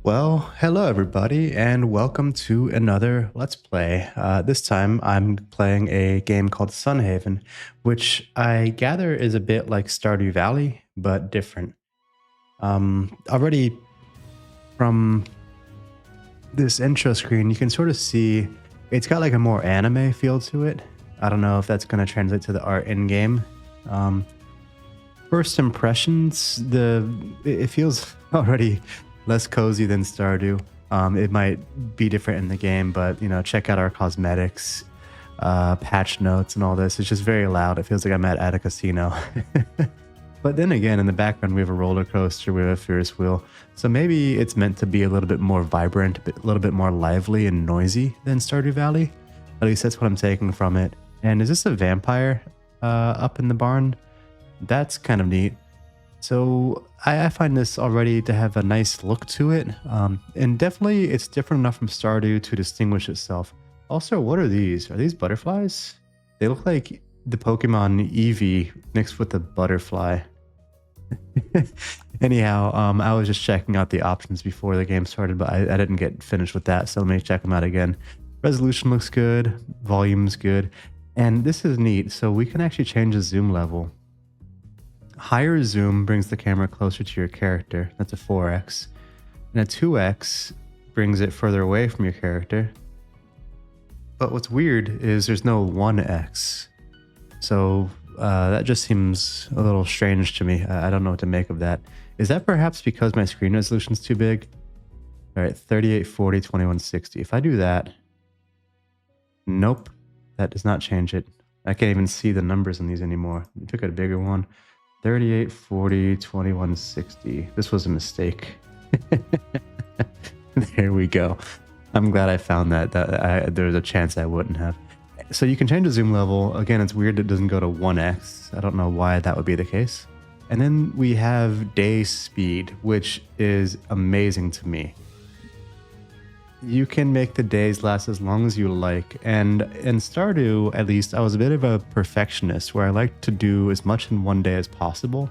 Well, hello everybody, and welcome to another Let's Play. This time I'm playing a game called Sunhaven, which I gather is a bit like Stardew Valley, but different. Already from this intro screen, you can sort of see it's got like a more anime feel to it. I don't know if that's going to translate to the art in game. First impressions, it feels already less cozy than Stardew. It might be different in the game, but check out our cosmetics, patch notes, and all this. It's just very loud. It feels like I'm at a casino. But then again, in the background, we have a roller coaster, we have a Ferris wheel. So maybe it's meant to be a little bit more vibrant, a little bit more lively and noisy than Stardew Valley. At least that's what I'm taking from it. And is this a vampire up in the barn? That's kind of neat. So I find this already to have a nice look to it. And definitely it's different enough from Stardew to distinguish itself. Also, what are these? Are these butterflies? They look like the Pokemon Eevee mixed with a butterfly. Anyhow, I was just checking out the options before the game started, but I didn't get finished with that. So let me check them out again. Resolution looks good. Volume's good. And this is neat. So we can actually change the zoom level. Higher zoom brings the camera closer to your character. That's a 4x. And a 2x brings it further away from your character. But what's weird is there's no 1x. So that just seems a little strange to me. I don't know what to make of that. Is that perhaps because my screen resolution's too big? All right, 3840, 2160. If I do that, nope, that does not change it. I can't even see the numbers in these anymore. I took a bigger one. 3840, 2160. This was a mistake. There we go. I'm glad I found that. There's a chance I wouldn't have. So you can change the zoom level. Again, it's weird it doesn't go to 1x. I don't know why that would be the case. And then we have day speed, which is amazing to me. You can make the days last as long as you like. And in Stardew, at least, I was a bit of a perfectionist where I like to do as much in one day as possible.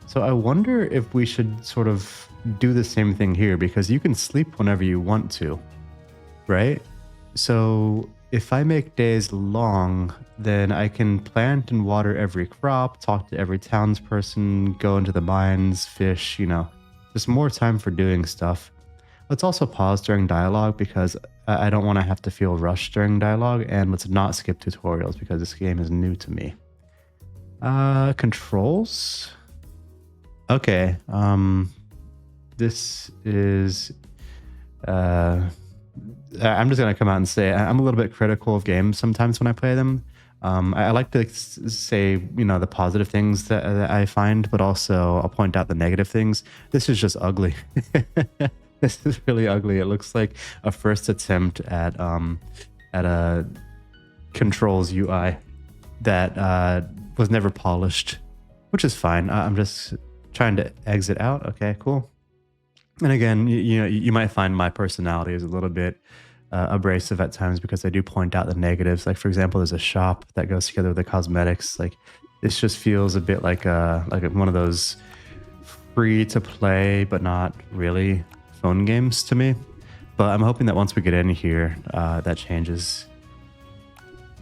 So I wonder if we should sort of do the same thing here, because you can sleep whenever you want to, right? So if I make days long, then I can plant and water every crop, talk to every townsperson, go into the mines, fish, just more time for doing stuff. Let's also pause during dialogue because I don't want to have to feel rushed during dialogue, and let's not skip tutorials because this game is new to me. Controls? Okay, this is... I'm just going to come out and say I'm a little bit critical of games sometimes when I play them. I like to say, the positive things that I find, but also I'll point out the negative things. This is just ugly. This is really ugly. It looks like a first attempt at a controls UI that was never polished, which is fine. I'm just trying to exit out. Okay, cool. And again, you might find my personality is a little bit abrasive at times because I do point out the negatives. Like, for example, there's a shop that goes together with the cosmetics. Like, this just feels a bit like one of those free to play but not really phone games to me. But I'm hoping that once we get in here, that changes.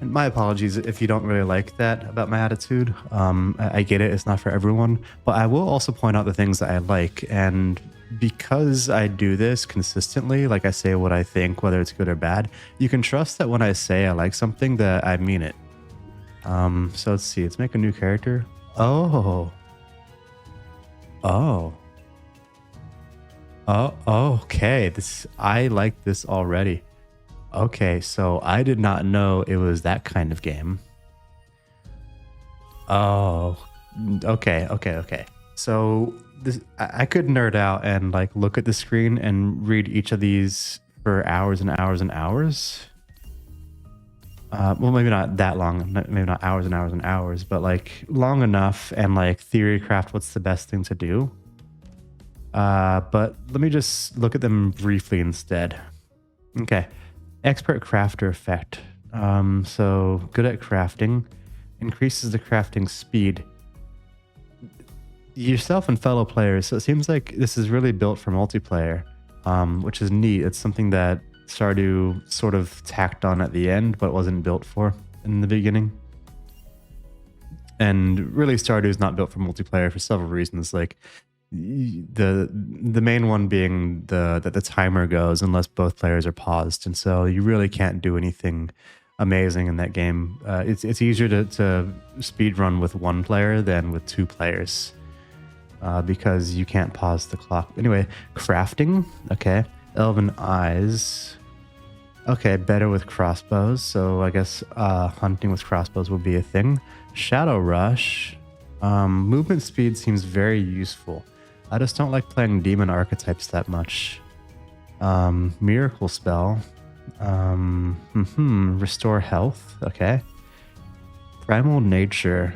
And my apologies if you don't really like that about my attitude. I get it, it's not for everyone. But I will also point out the things that I like. And because I do this consistently, like I say what I think, whether it's good or bad, you can trust that when I say I like something that I mean it. So let's see, let's make a new character. Oh, okay. I like this already. Okay, so I did not know it was that kind of game. Oh, okay. So I could nerd out and like look at the screen and read each of these for hours and hours and hours. Well, maybe not that long, maybe not hours and hours and hours, but like long enough and like theory craft what's the best thing to do. But let me just look at them briefly instead. Okay. Expert crafter effect. So good at crafting, increases the crafting speed. Yourself and fellow players. So it seems like this is really built for multiplayer. which is neat. It's something that Stardew sort of tacked on at the end, but wasn't built for in the beginning. And really, Stardew is not built for multiplayer for several reasons. Like the main one being that the timer goes unless both players are paused, and so you really can't do anything amazing in that game. It's easier to speed run with one player than with two players because you can't pause the clock. Anyway, crafting, okay. Elven eyes, okay, better with crossbows. So I guess hunting with crossbows will be a thing. Shadow rush, movement speed seems very useful. I just don't like playing demon archetypes that much. Miracle spell. Restore health. Okay. Primal nature.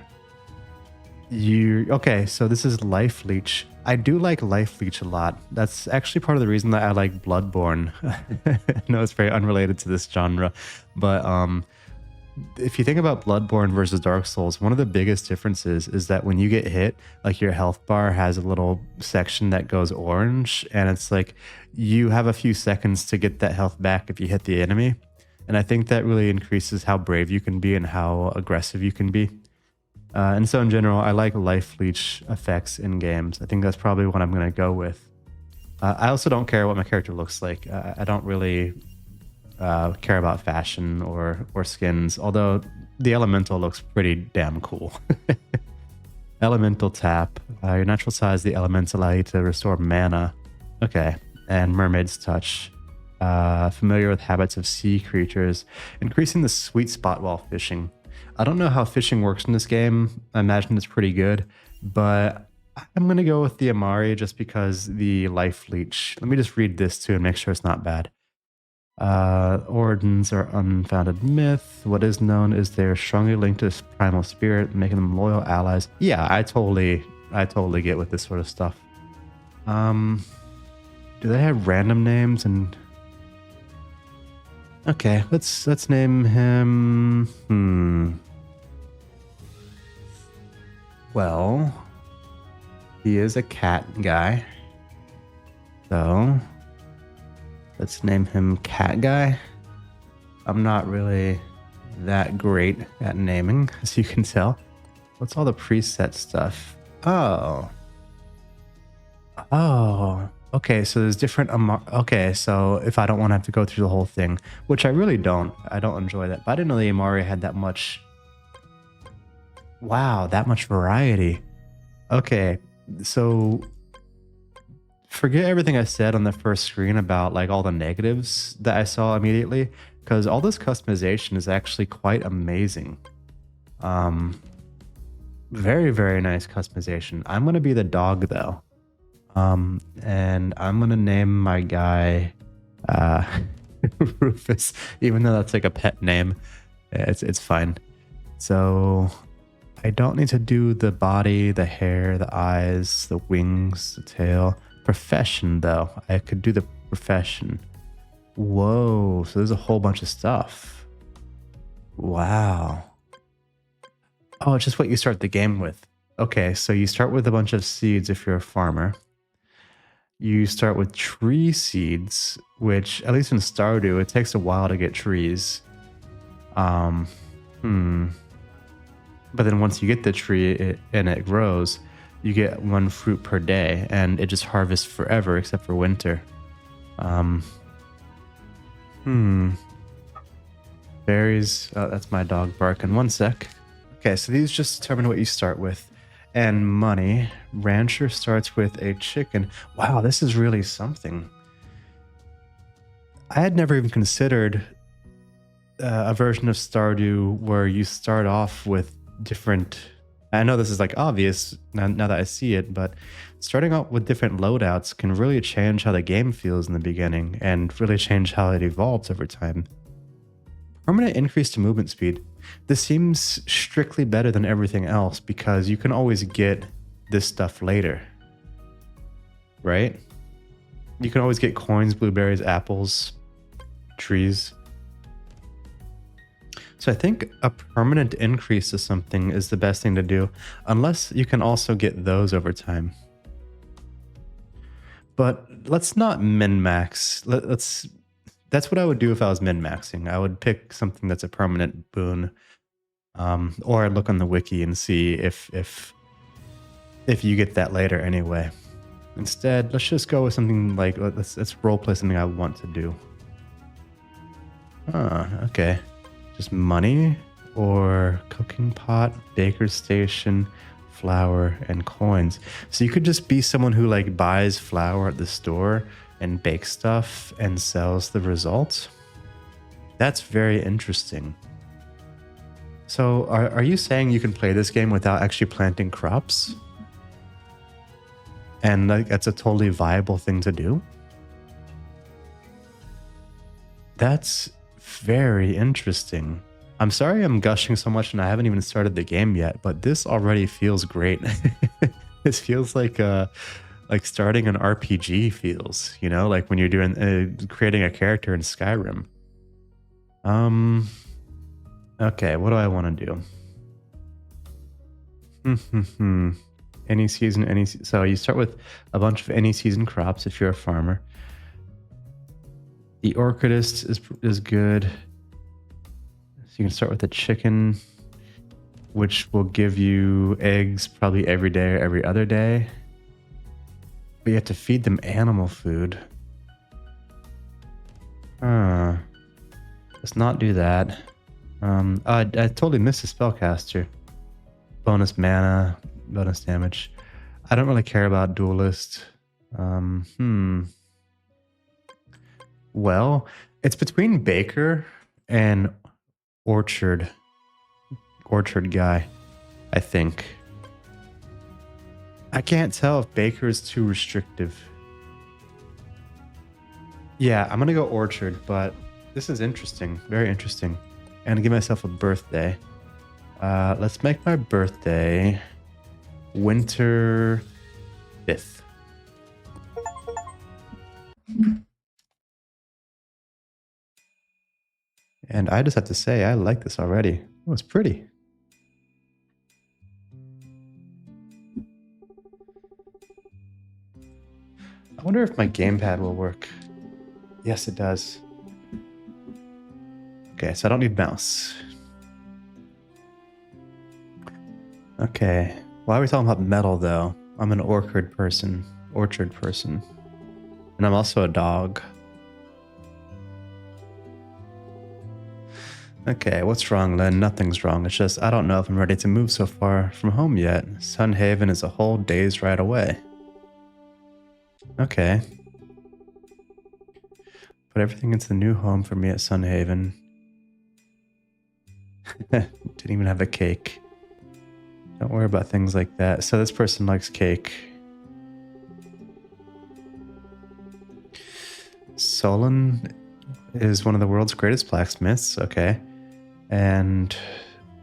Okay, so this is life leech. I do like life leech a lot. That's actually part of the reason that I like Bloodborne. I know it's very unrelated to this genre, but if you think about Bloodborne versus Dark Souls, one of the biggest differences is that when you get hit, like your health bar has a little section that goes orange, and it's like you have a few seconds to get that health back if you hit the enemy. And I think that really increases how brave you can be and how aggressive you can be. And so in general, I like life leech effects in games. I think that's probably what I'm going to go with. I also don't care what my character looks like. I don't really care about fashion or skins, although the elemental looks pretty damn cool. Elemental tap. Your natural size, the elements allow you to restore mana. Okay. And mermaid's touch. Familiar with habits of sea creatures. Increasing the sweet spot while fishing. I don't know how fishing works in this game. I imagine it's pretty good, but I'm going to go with the Amari just because the life leech. Let me just read this too and make sure it's not bad. Ordens are unfounded myth. What is known is they're strongly linked to this primal spirit, making them loyal allies. Yeah, I totally get with this sort of stuff. Do they have random names? And okay, let's name him. Well, he is a cat guy, so let's name him Cat Guy. I'm not really that great at naming, as you can tell. What's all the preset stuff? Oh. Okay, so there's different... okay, so if I don't want to have to go through the whole thing, which I really don't. I don't enjoy that. But I didn't know the Amari had that much... Wow, that much variety. Okay, so... Forget everything I said on the first screen about like all the negatives that I saw immediately, because all this customization is actually quite amazing. Very, very nice customization. I'm going to be the dog though. And I'm going to name my guy Rufus, even though that's like a pet name. It's fine. So I don't need to do the body, the hair, the eyes, the wings, the tail. Profession though, I could do the profession. Whoa, so there's a whole bunch of stuff. Wow. Oh, it's just what you start the game with. Okay, so you start with a bunch of seeds if you're a farmer. You start with tree seeds, which at least in Stardew, it takes a while to get trees. But then once you get the tree and it grows, you get 1 fruit per day, and it just harvests forever except for winter. Berries. Oh, that's my dog barking. 1 sec. Okay, so these just determine what you start with. And money. Rancher starts with a chicken. Wow, this is really something. I had never even considered a version of Stardew where you start off with different... I know this is like obvious now that I see it, but starting out with different loadouts can really change how the game feels in the beginning and really change how it evolves over time. Permanent increase to movement speed. This seems strictly better than everything else because you can always get this stuff later, right? You can always get coins, blueberries, apples, trees. So I think a permanent increase to something is the best thing to do, unless you can also get those over time. But let's not min max. Let's. That's what I would do if I was min maxing. I would pick something that's a permanent boon, or I'd look on the wiki and see if you get that later anyway. Instead, let's just go with something like let's roleplay something I want to do. Okay. Just money or cooking pot, baker's station, flour, and coins. So you could just be someone who like buys flour at the store and bakes stuff and sells the results. That's very interesting. So are you saying you can play this game without actually planting crops? And like that's a totally viable thing to do? That's very interesting. I'm sorry I'm gushing so much and I haven't even started the game yet, but this already feels great. This feels like starting an RPG feels, you know, like when you're doing creating a character in Skyrim. Okay, what do I want to do? Any season, so you start with a bunch of any season crops if you're a farmer. The orchardist is good. So you can start with a chicken, which will give you eggs probably every day or every other day. But you have to feed them animal food. Let's not do that. I totally missed the spellcaster. Bonus mana, bonus damage. I don't really care about duelist. Well, it's between baker and orchard guy, I think. I can't tell if baker is too restrictive. Yeah, I'm gonna go orchard, but this is interesting, very interesting. I'm gonna give myself a birthday. Let's make my birthday winter 5th. And I just have to say, I like this already. Oh, it's pretty. I wonder if my gamepad will work. Yes, it does. Okay, so I don't need mouse. Okay, why are we talking about metal though? I'm an orchard person. And I'm also a dog. Okay, what's wrong, Len? Nothing's wrong. It's just I don't know if I'm ready to move so far from home yet. Sunhaven is a whole day's ride away. Okay. Put everything into the new home for me at Sunhaven. Didn't even have a cake. Don't worry about things like that. So this person likes cake. Solon is one of the world's greatest blacksmiths. Okay. And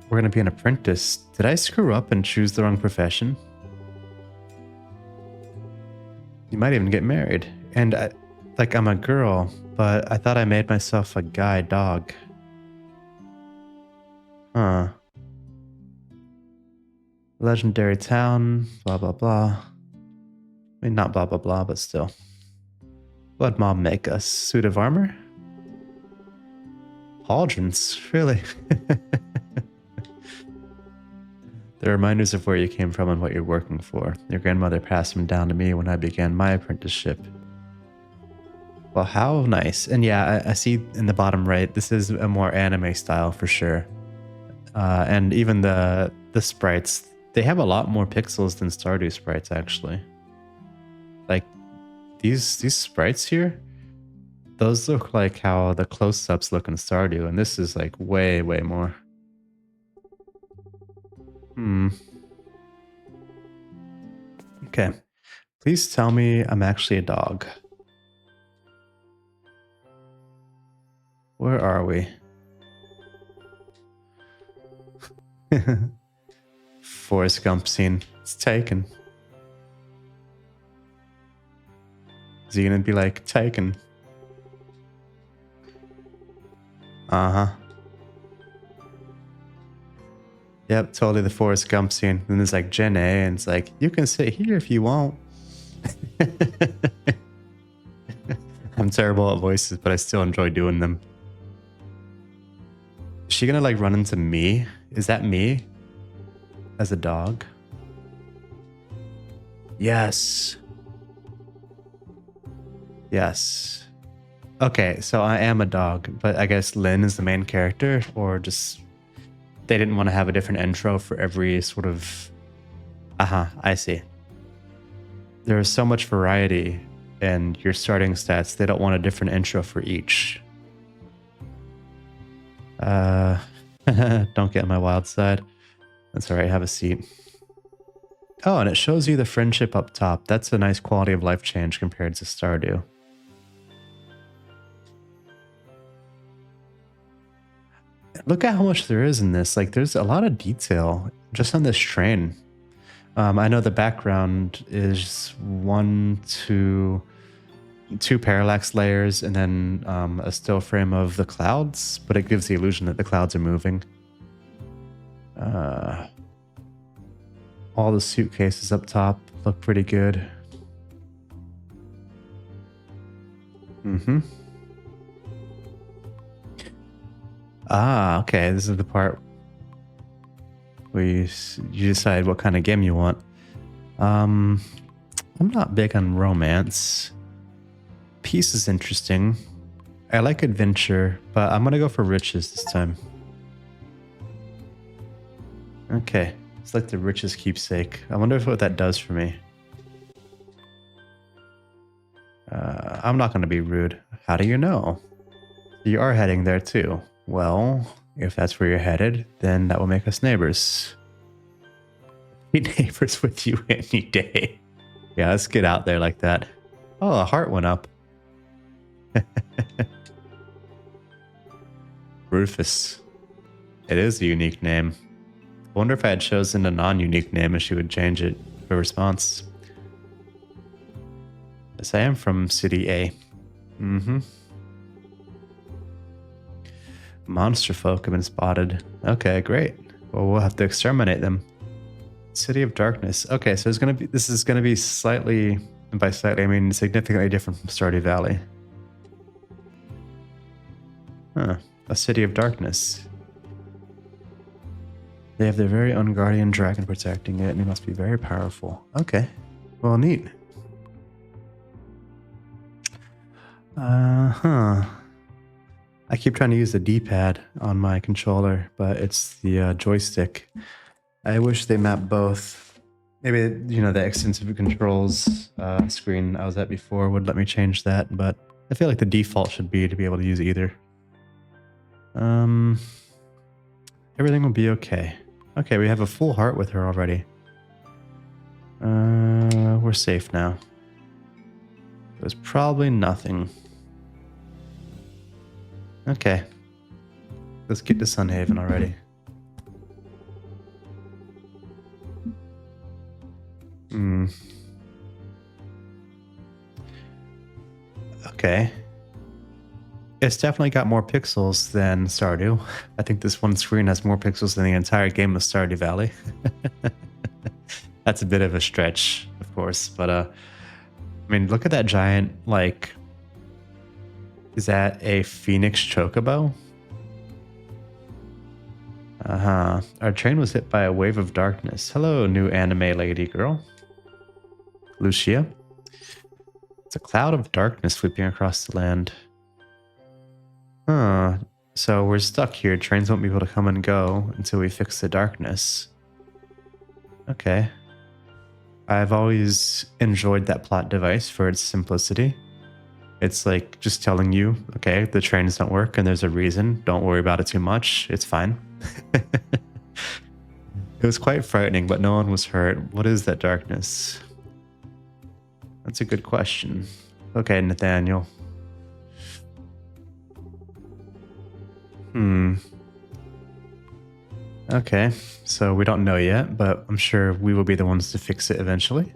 we're going to be an apprentice. Did I screw up and choose the wrong profession? You might even get married. And I'm a girl, but I thought I made myself a guy dog. Huh. Legendary town, blah, blah, blah. I mean, not blah, blah, blah, but still. What'd mom make us? Suit of armor? Pauldrons, really? The reminders of where you came from and what you're working for. Your grandmother passed them down to me when I began my apprenticeship. Well, how nice. And yeah, I see in the bottom right, this is a more anime style for sure. And even the sprites, they have a lot more pixels than Stardew sprites, actually. Like, these sprites here, those look like how the close-ups look in Stardew, and this is like way, way more. Okay. Please tell me I'm actually a dog. Where are we? Forrest Gump scene. It's taken. Is he gonna be like, taken? Uh-huh. Yep, totally the Forrest Gump scene. And there's like Jen A, and it's like, you can sit here if you want. I'm terrible at voices, but I still enjoy doing them. Is she gonna like run into me? Is that me? As a dog? Yes. Yes. Okay, so I am a dog, but I guess Lynn is the main character, or just they didn't want to have a different intro for every sort of. I see. There is so much variety in your starting stats, they don't want a different intro for each. Don't get on my wild side. That's all right, have a seat. Oh, and it shows you the friendship up top. That's a nice quality of life change compared to Stardew. Look at how much there is in this. Like, there's a lot of detail just on this train. I know the background is two parallax layers and then a still frame of the clouds, but it gives the illusion that the clouds are moving. All the suitcases up top look pretty good. Okay, this is the part where you decide what kind of game you want. I'm not big on romance. Peace is interesting. I like adventure, but I'm gonna go for riches this time. Okay, it's like the riches keepsake. I wonder what that does for me. I'm not gonna be rude. How do you know? You are heading there too. Well, if that's where you're headed, then that will make us neighbors. Be neighbors with you any day. Yeah, let's get out there like that. Oh, a heart went up. Rufus. It is a unique name. I wonder if I had chosen a non-unique name if she would change it for response. Yes, I am from City A. Monster folk have been spotted. Okay, great. Well, we'll have to exterminate them. City of Darkness. Okay, so this is gonna be slightly, and by slightly I mean significantly different from Stardew Valley. A City of Darkness. They have their very own guardian dragon protecting it, and it must be very powerful. Okay, well, neat. I keep trying to use the D-pad on my controller, but it's the joystick. I wish they mapped both. Maybe, you know, the extensive controls screen I was at before would let me change that, but I feel like the default should be to be able to use either. Everything will be okay. Okay, we have a full heart with her already. We're safe now. There's probably nothing. Okay. Let's get to Sunhaven already. Okay. It's definitely got more pixels than Stardew. I think this one screen has more pixels than the entire game of Stardew Valley. That's a bit of a stretch, of course, but I mean, look at that giant, like, is that a Phoenix Chocobo? Our train was hit by a wave of darkness. Hello, new anime lady girl. Lucia. It's a cloud of darkness sweeping across the land. So we're stuck here. Trains won't be able to come and go until we fix the darkness. Okay. I've always enjoyed that plot device for its simplicity. It's like just telling you, okay, the trains don't work and there's a reason. Don't worry about it too much. It's fine. It was quite frightening, but no one was hurt. What is that darkness? That's a good question. Okay, Nathaniel. Okay, so we don't know yet, but I'm sure we will be the ones to fix it eventually.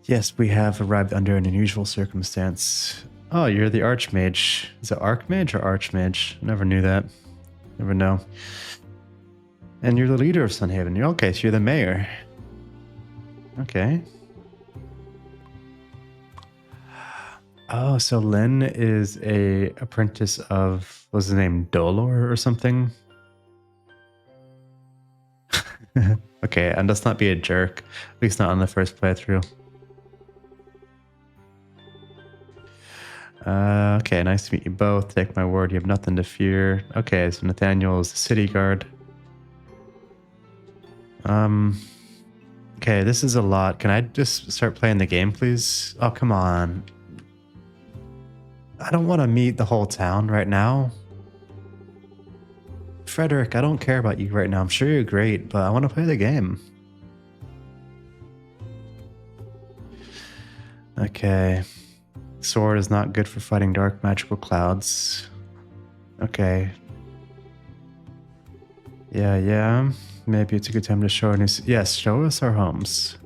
Yes, we have arrived under an unusual circumstance. Oh, you're the Archmage. Is it Archmage or Archmage? Never knew that. Never know. And you're the leader of Sunhaven. You're okay, so you're the mayor. Okay. Oh, so Lynn is a apprentice of, what's his name, Dolor or something? Okay, and let's not be a jerk. At least not on the first playthrough. Okay, nice to meet you both. Take my word, you have nothing to fear. Okay, so Nathaniel is the city guard. Okay, this is a lot. Can I just start playing the game, please? Oh, come on. I don't want to meet the whole town right now. Frederick, I don't care about you right now. I'm sure you're great, but I want to play the game. Okay. Sword is not good for fighting dark magical clouds. Okay. Yeah. Maybe it's a good time to show us. Yes, show us our homes.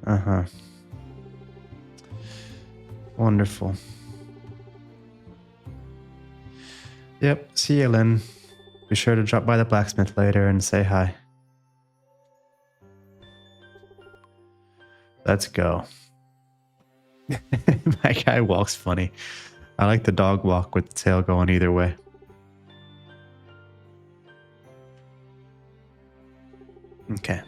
Uh-huh. Wonderful. Yep, see you, Lynn. Be sure to drop by the blacksmith later and say hi. Let's go. My guy walks funny. I like the dog walk with the tail going either way. Okay.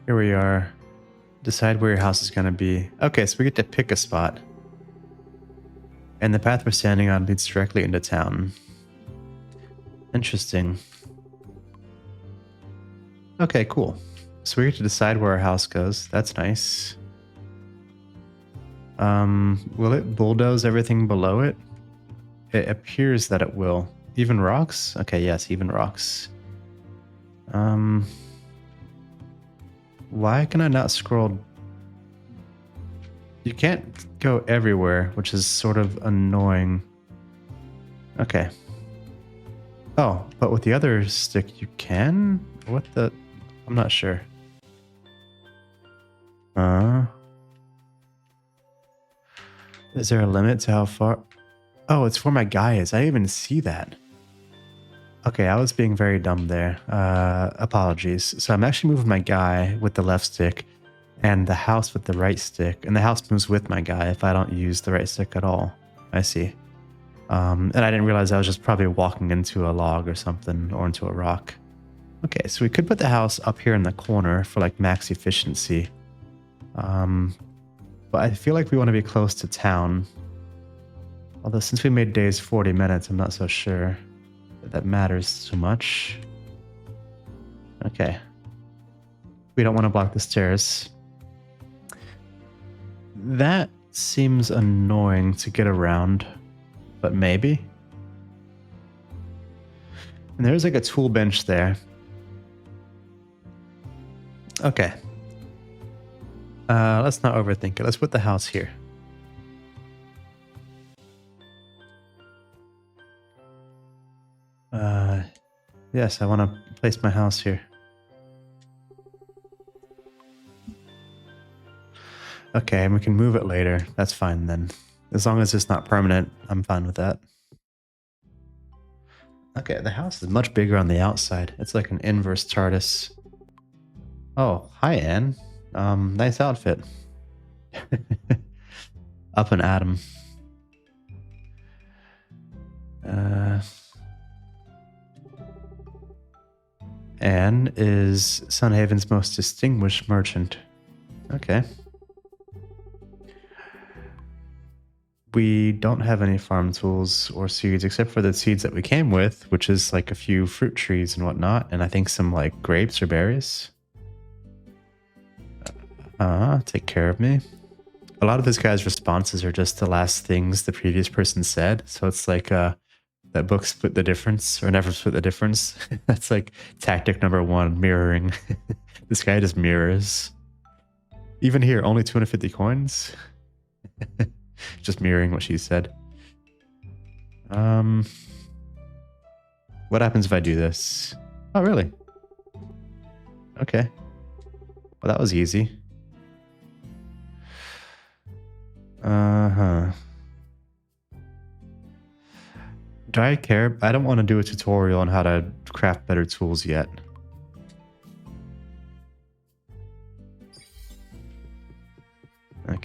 Here we are. Decide where your house is going to be. Okay, so we get to pick a spot. And the path we're standing on leads directly into town. Interesting. Okay, cool. So we get to decide where our house goes. That's nice. Will it bulldoze everything below it? It appears that it will. Even rocks? Okay, yes, even rocks. Why can I not scroll? You can't go everywhere, which is sort of annoying. Okay. Oh, but with the other stick you can? What the? I'm not sure. Is there a limit to how far? Oh, it's where my guy is. I didn't even see that. Okay, I was being very dumb there. Apologies. So I'm actually moving my guy with the left stick and the house with the right stick. And the house moves with my guy if I don't use the right stick at all. I see. And I didn't realize I was just probably walking into a log or something or into a rock. Okay, so we could put the house up here in the corner for like max efficiency. But I feel like we want to be close to town. Although since we made days 40 minutes, I'm not so sure that matters too much. Okay. We don't want to block the stairs. That seems annoying to get around, but maybe. And there's like a tool bench there. Okay. Let's not overthink it. Let's put the house here. Yes, I want to place my house here. Okay, and we can move it later. That's fine then. As long as it's not permanent, I'm fine with that. Okay, the house is much bigger on the outside. It's like an inverse TARDIS. Oh, hi, Anne. Nice outfit. Up and Adam. Anne is Sunhaven's most distinguished merchant. Okay. We don't have any farm tools or seeds except for the seeds that we came with, which is like a few fruit trees and whatnot, and I think some like grapes or berries. Take care of me. A lot of this guy's responses are just the last things the previous person said, so it's like that book Split the Difference or Never Split the Difference. That's like tactic number 1, mirroring. This guy just mirrors. Even here, only 250 coins. Just mirroring what she said. What happens if I do this? Oh, really? Okay. Well, that was easy. Do I care? I don't want to do a tutorial on how to craft better tools yet.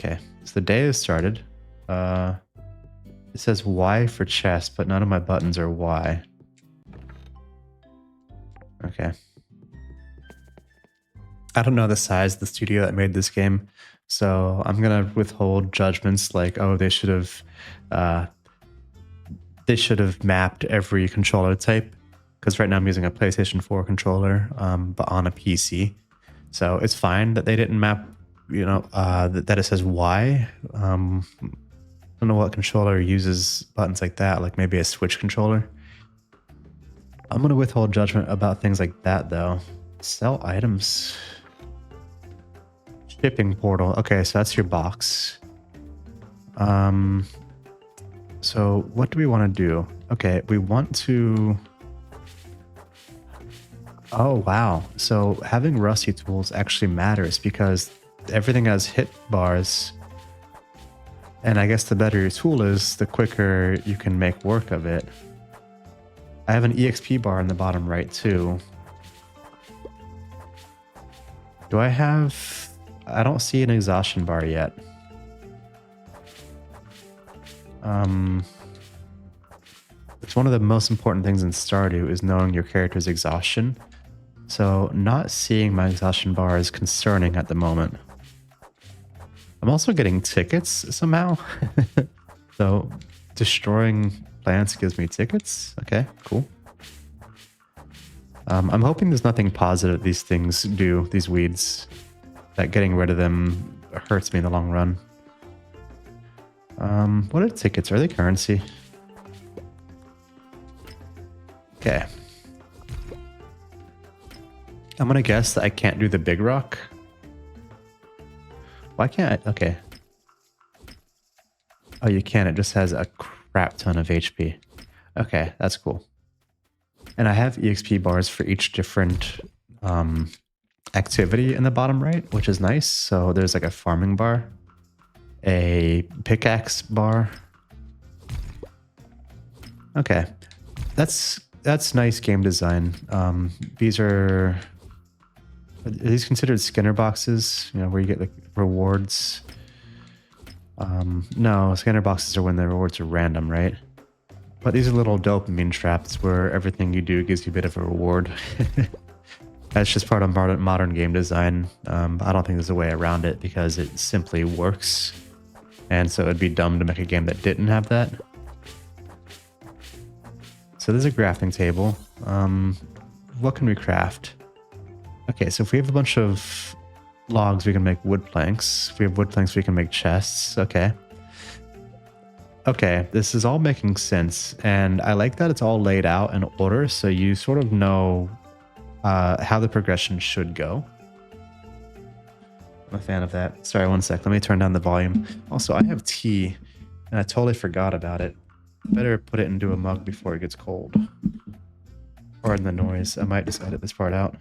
Okay, so the day has started. It says Y for chest, but none of my buttons are Y. Okay. I don't know the size of the studio that made this game, so I'm gonna withhold judgments like, oh, they should have mapped every controller type, because right now I'm using a PlayStation 4 controller, but on a PC. So it's fine that they didn't map, that it says Y. I don't know what controller uses buttons like that, like maybe a Switch controller. I'm gonna withhold judgment about things like that though. Sell items. Shipping portal. Okay, so that's your box. So what do we want to do? Okay, we want to... Oh, wow. So having rusty tools actually matters because everything has hit bars. And I guess the better your tool is, the quicker you can make work of it. I have an EXP bar in the bottom right too. Do I have... I don't see an exhaustion bar yet. It's one of the most important things in Stardew is knowing your character's exhaustion. So not seeing my exhaustion bar is concerning at the moment. I'm also getting tickets somehow. So destroying plants gives me tickets. Okay, cool. I'm hoping there's nothing positive these things do, these weeds. That getting rid of them hurts me in the long run. What are tickets? Are they currency? Okay. I'm gonna guess that I can't do the big rock. Why can't I? Okay. Oh, you can. It just has a crap ton of HP. Okay, that's cool. And I have EXP bars for each different activity in the bottom right, which is nice. So there's like a farming bar, a pickaxe bar. Okay, that's nice game design. These are these considered Skinner boxes? You know, where you get like rewards. No, Skinner boxes are when the rewards are random, right? But these are little dopamine traps where everything you do gives you a bit of a reward. That's just part of modern game design. I don't think there's a way around it because it simply works. And so it'd be dumb to make a game that didn't have that. So there's a crafting table. What can we craft? Okay, so if we have a bunch of logs, we can make wood planks. If we have wood planks, we can make chests. Okay. Okay, this is all making sense. And I like that it's all laid out in order, so you sort of know how the progression should go. I'm a fan of that. Sorry, one sec. Let me turn down the volume. Also, I have tea, and I totally forgot about it. Better put it into a mug before it gets cold. Pardon the noise. I might just edit this part out.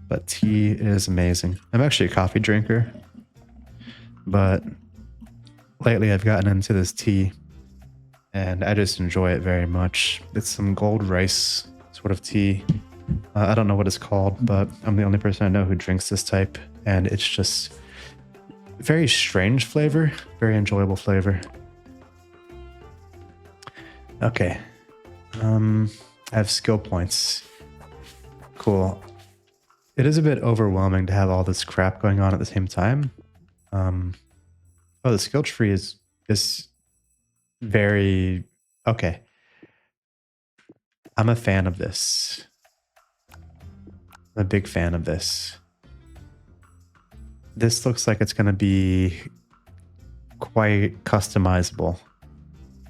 But tea is amazing. I'm actually a coffee drinker, but lately I've gotten into this tea, and I just enjoy it very much. It's some gold rice sort of tea. I don't know what it's called, but I'm the only person I know who drinks this type, and it's just very strange flavor, very enjoyable flavor. Okay. I have skill points. Cool. It is a bit overwhelming to have all this crap going on at the same time. Oh, the skill tree is very... Okay. I'm a fan of this. I'm a big fan of this. This looks like it's going to be quite customizable.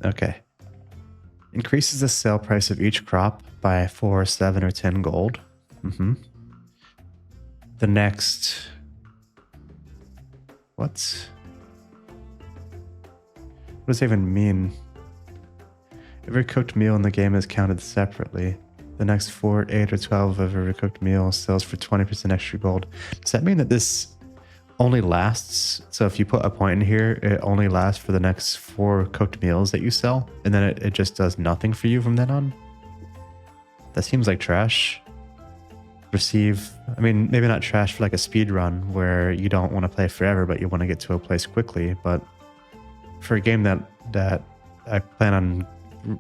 Okay. Increases the sale price of each crop by 4, 7, or 10 gold. The next... What does that even mean? Every cooked meal in the game is counted separately. The next 4, 8, or 12 of every cooked meal sells for 20% extra gold. Does that mean that this only lasts? So if you put a point in here, it only lasts for the next 4 cooked meals that you sell, and then it just does nothing for you from then on? That seems like trash. receive, I mean, maybe not trash for like a speed run where you don't want to play forever, but you want to get to a place quickly. But for a game that I plan on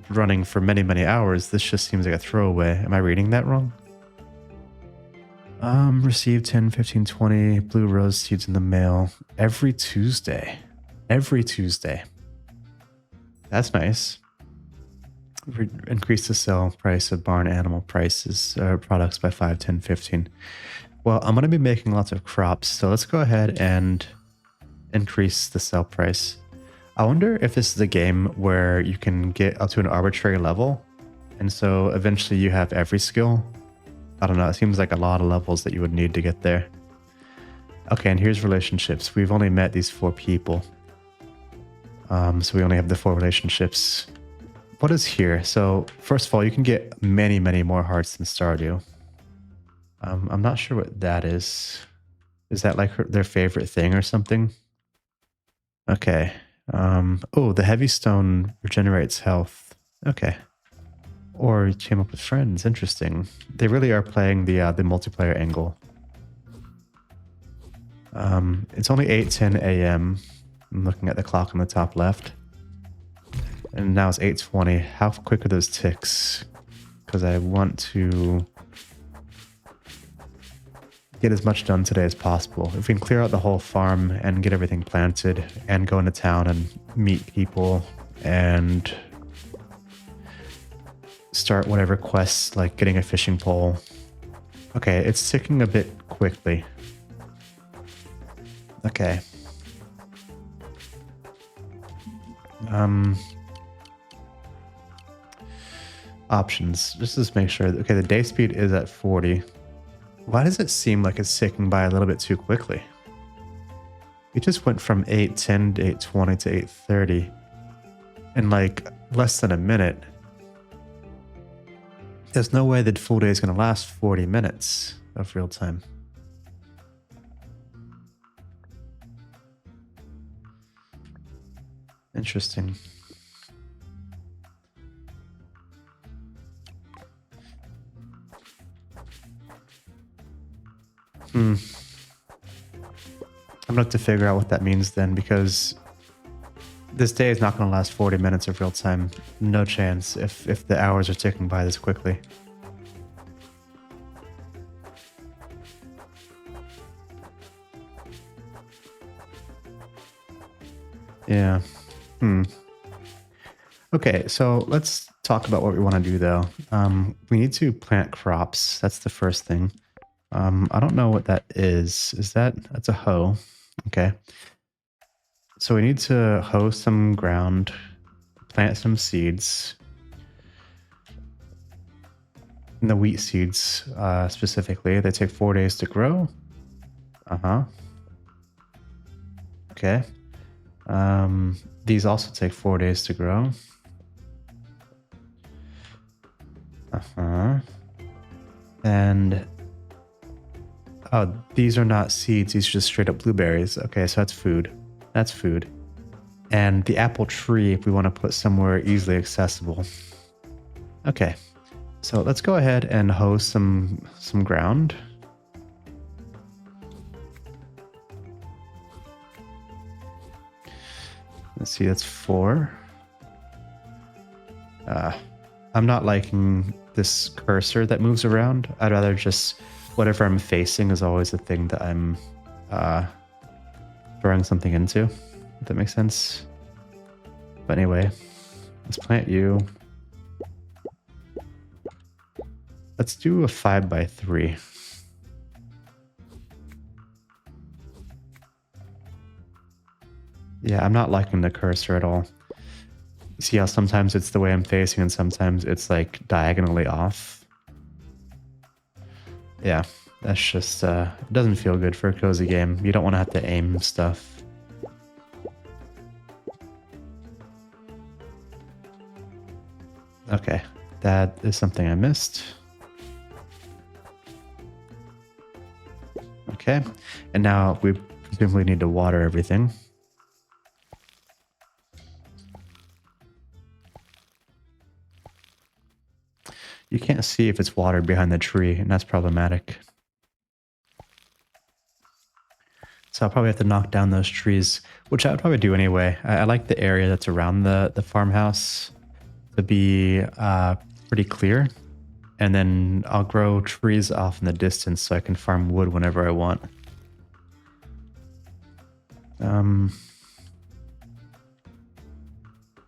running for many, many hours, this just seems like a throwaway. Am I reading that wrong? Receive 10, 15, 20 blue rose seeds in the mail every Tuesday. Every Tuesday. That's nice. Increase the sell price of barn animal prices products by 5, 10, 15. Well, I'm going to be making lots of crops, so let's go ahead and increase the sell price. I wonder if this is a game where you can get up to an arbitrary level, and so eventually you have every skill. I don't know, it seems like a lot of levels that you would need to get there. Okay, and here's relationships. We've only met these 4 people. So we only have the 4 relationships. What is here? So first of all, you can get many, many more hearts than Stardew. I'm not sure what that is. Is that like their favorite thing or something? Okay. Oh, the heavy stone regenerates health. Okay. Or you came up with friends. Interesting. They really are playing the multiplayer angle. It's only 8:10 a.m. I'm looking at the clock on the top left. And now it's 8:20. How quick are those ticks? Because I want to get as much done today as possible. If we can clear out the whole farm and get everything planted and go into town and meet people and start whatever quests, like getting a fishing pole. Okay, it's ticking a bit quickly. Okay. Options. Just to make sure. Okay, the day speed is at 40. Why does it seem like it's ticking by a little bit too quickly? It just went from 8:10 to 8:20 to 8:30 in like less than a minute. There's no way that full day is going to last 40 minutes of real time. Interesting. I'm going to have to figure out what that means then, because this day is not going to last 40 minutes of real time. No chance if the hours are ticking by this quickly. Yeah. Okay, so let's talk about what we want to do though. We need to plant crops. That's the first thing. I don't know what that is. That's a hoe. Okay. So we need to hoe some ground, plant some seeds. And the wheat seeds, specifically, they take 4 days to grow. Okay. These also take 4 days to grow. And oh, these are not seeds, these are just straight up blueberries. Okay, so that's food. That's food. And the apple tree, if we want to put somewhere easily accessible. Okay, so let's go ahead and hoe some ground. Let's see, that's 4. I'm not liking this cursor that moves around. I'd rather just, whatever I'm facing is always the thing that I'm throwing something into, if that makes sense. But anyway, let's plant you. Let's do a 5x3. Yeah, I'm not liking the cursor at all. See how sometimes it's the way I'm facing and sometimes it's like diagonally off. Yeah, that's just, it doesn't feel good for a cozy game. You don't want to have to aim stuff. Okay, that is something I missed. Okay, and now we presumably need to water everything. you can't see if it's watered behind the tree, and that's problematic. So I'll probably have to knock down those trees, which I would probably do anyway. I like the area that's around the farmhouse to be pretty clear. And then I'll grow trees off in the distance so I can farm wood whenever I want.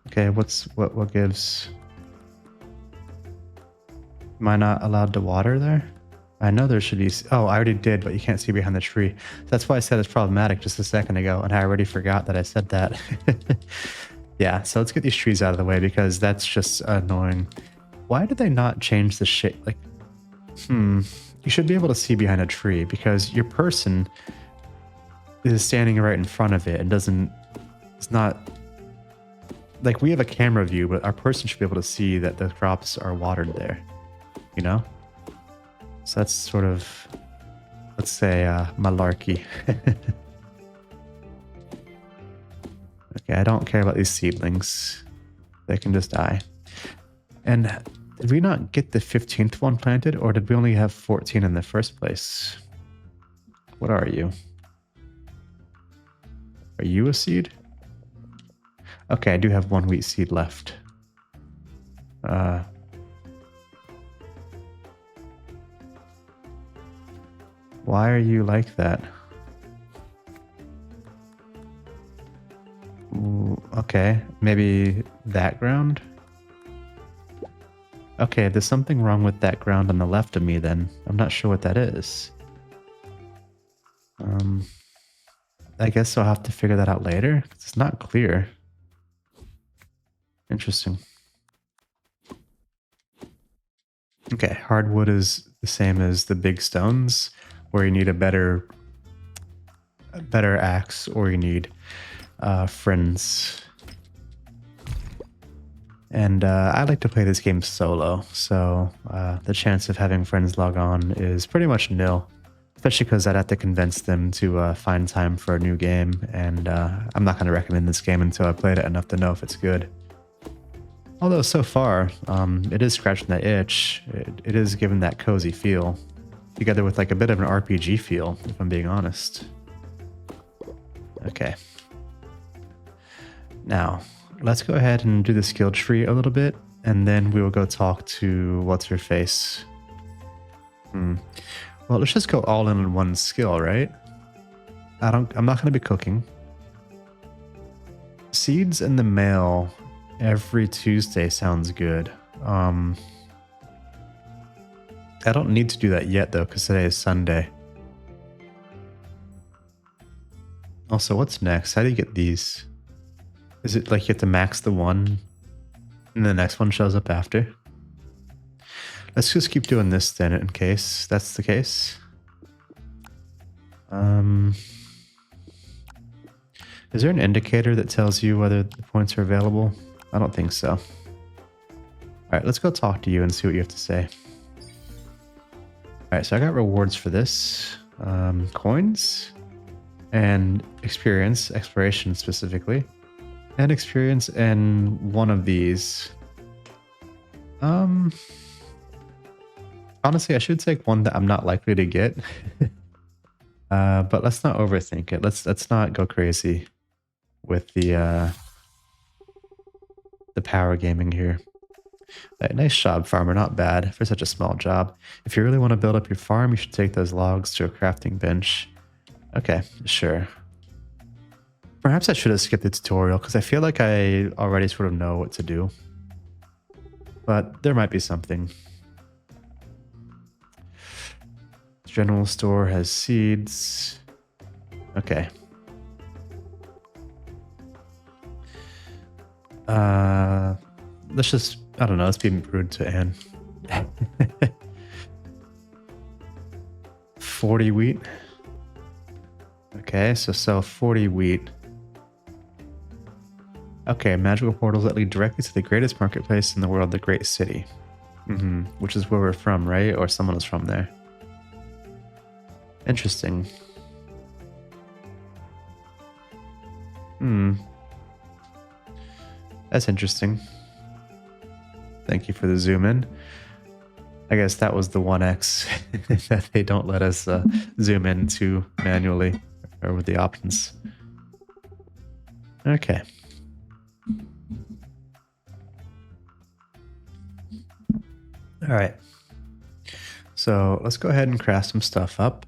Okay, what gives? Am I not allowed to water there? I know there should be. Oh, I already did, but you can't see behind the tree. That's why I said it's problematic just a second ago, and I already forgot that I said that. Yeah, so let's get these trees out of the way because that's just annoying. Why did they not change the shape? Like, you should be able to see behind a tree because your person is standing right in front of it and it's not, like we have a camera view, but our person should be able to see that the crops are watered there, you know? So that's sort of, let's say, malarkey. Okay, I don't care about these seedlings. They can just die. And did we not get the 15th one planted, or did we only have 14 in the first place? What are you? Are you a seed? Okay, I do have one wheat seed left. Why are you like that? Ooh, okay, maybe that ground? Okay, there's something wrong with that ground on the left of me then. I'm not sure what that is. I guess I'll have to figure that out later. It's not clear. Interesting. Okay, hardwood is the same as the big stones, where you need a better axe, or you need friends. And I like to play this game solo, so the chance of having friends log on is pretty much nil. Especially because I'd have to convince them to find time for a new game, and I'm not going to recommend this game until I've played it enough to know if it's good. Although so far, it is scratching that itch. It is giving that cozy feel, together with like a bit of an RPG feel, if I'm being honest. Okay. Now, let's go ahead and do the skill tree a little bit, and then we will go talk to what's-her-face. Well, let's just go all in on one skill, right? I'm not going to be cooking. Seeds in the mail every Tuesday sounds good. I don't need to do that yet though, because today is Sunday. Also, what's next? How do you get these? Is it like you have to max the one and the next one shows up after? Let's just keep doing this then in case that's the case. Is there an indicator that tells you whether the points are available? I don't think so. All right, let's go talk to you and see what you have to say. All right, so I got rewards for this. Coins and experience, exploration specifically. And experience in one of these. Honestly, I should take one that I'm not likely to get. But let's not overthink it. Let's not go crazy with the power gaming here. Nice job, farmer. Not bad for such a small job. If you really want to build up your farm, you should take those logs to a crafting bench. Okay, sure. Perhaps I should have skipped the tutorial because I feel like I already sort of know what to do. But there might be something. General store has seeds. Okay. Let's just, I don't know, let's be rude to Anne. 40 wheat. Okay, so sell 40 wheat. Okay, magical portals that lead directly to the greatest marketplace in the world, the Great City. Which is where we're from, right? Or someone is from there. Interesting. That's interesting. Thank you for the zoom in. I guess that was the 1x that they don't let us zoom into manually or with the options. Okay. All right. So let's go ahead and craft some stuff up.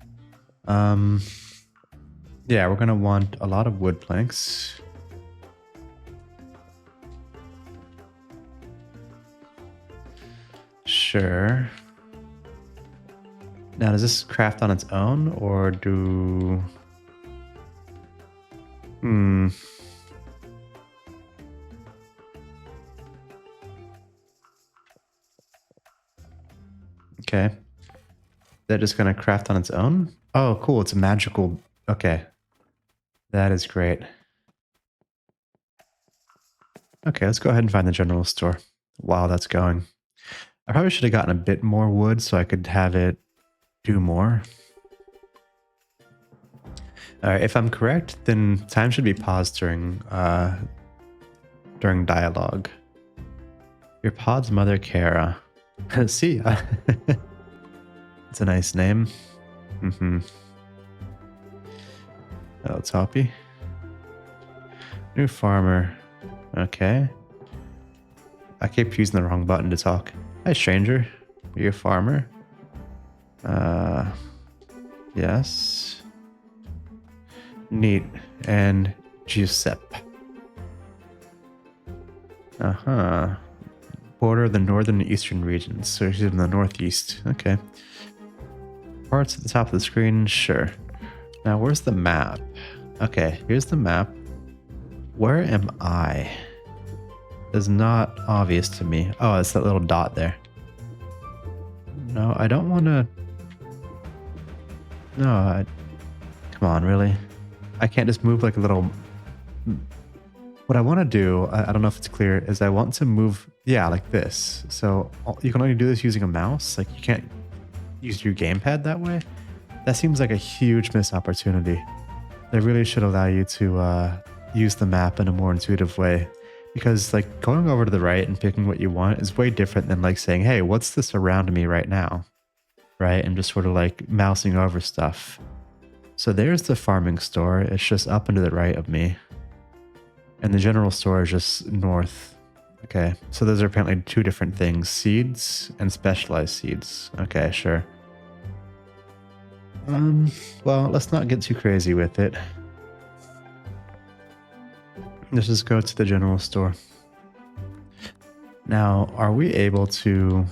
Yeah, we're going to want a lot of wood planks. Sure. Now, does this craft on its own or do... Okay. They're just going to craft on its own? Oh, cool. It's a magical... Okay. That is great. Okay, let's go ahead and find the general store while that's going. I probably should have gotten a bit more wood so I could have it do more. All right, if I'm correct, then time should be paused during dialogue. Your pod's mother, Kara. See ya. It's a nice name. Oh, Toppy. New farmer. Okay. I keep using the wrong button to talk. Hi, stranger. Are you a farmer? Yes. Neat. And Giuseppe. Border of the northern and eastern regions. So she's in the northeast. Okay. Parts at the top of the screen. Sure. Now, where's the map? Okay, here's the map. Where am I? It's not obvious to me. Oh, it's that little dot there. No, I don't want to... No, come on, really? I can't just move like a little... What I want to do, I don't know if it's clear, is I want to move, yeah, like this. So you can only do this using a mouse. Like you can't use your gamepad that way. That seems like a huge missed opportunity. They really should allow you to use the map in a more intuitive way. Because like going over to the right and picking what you want is way different than like saying, hey, what's this around me right now? Right? And just sort of like mousing over stuff. So there's the farming store. It's just up and to the right of me. And the general store is just north. Okay, so those are apparently two different things. Seeds and specialized seeds. Okay, sure. Well, let's not get too crazy with it. Let's just go to the general store. Now, are we able to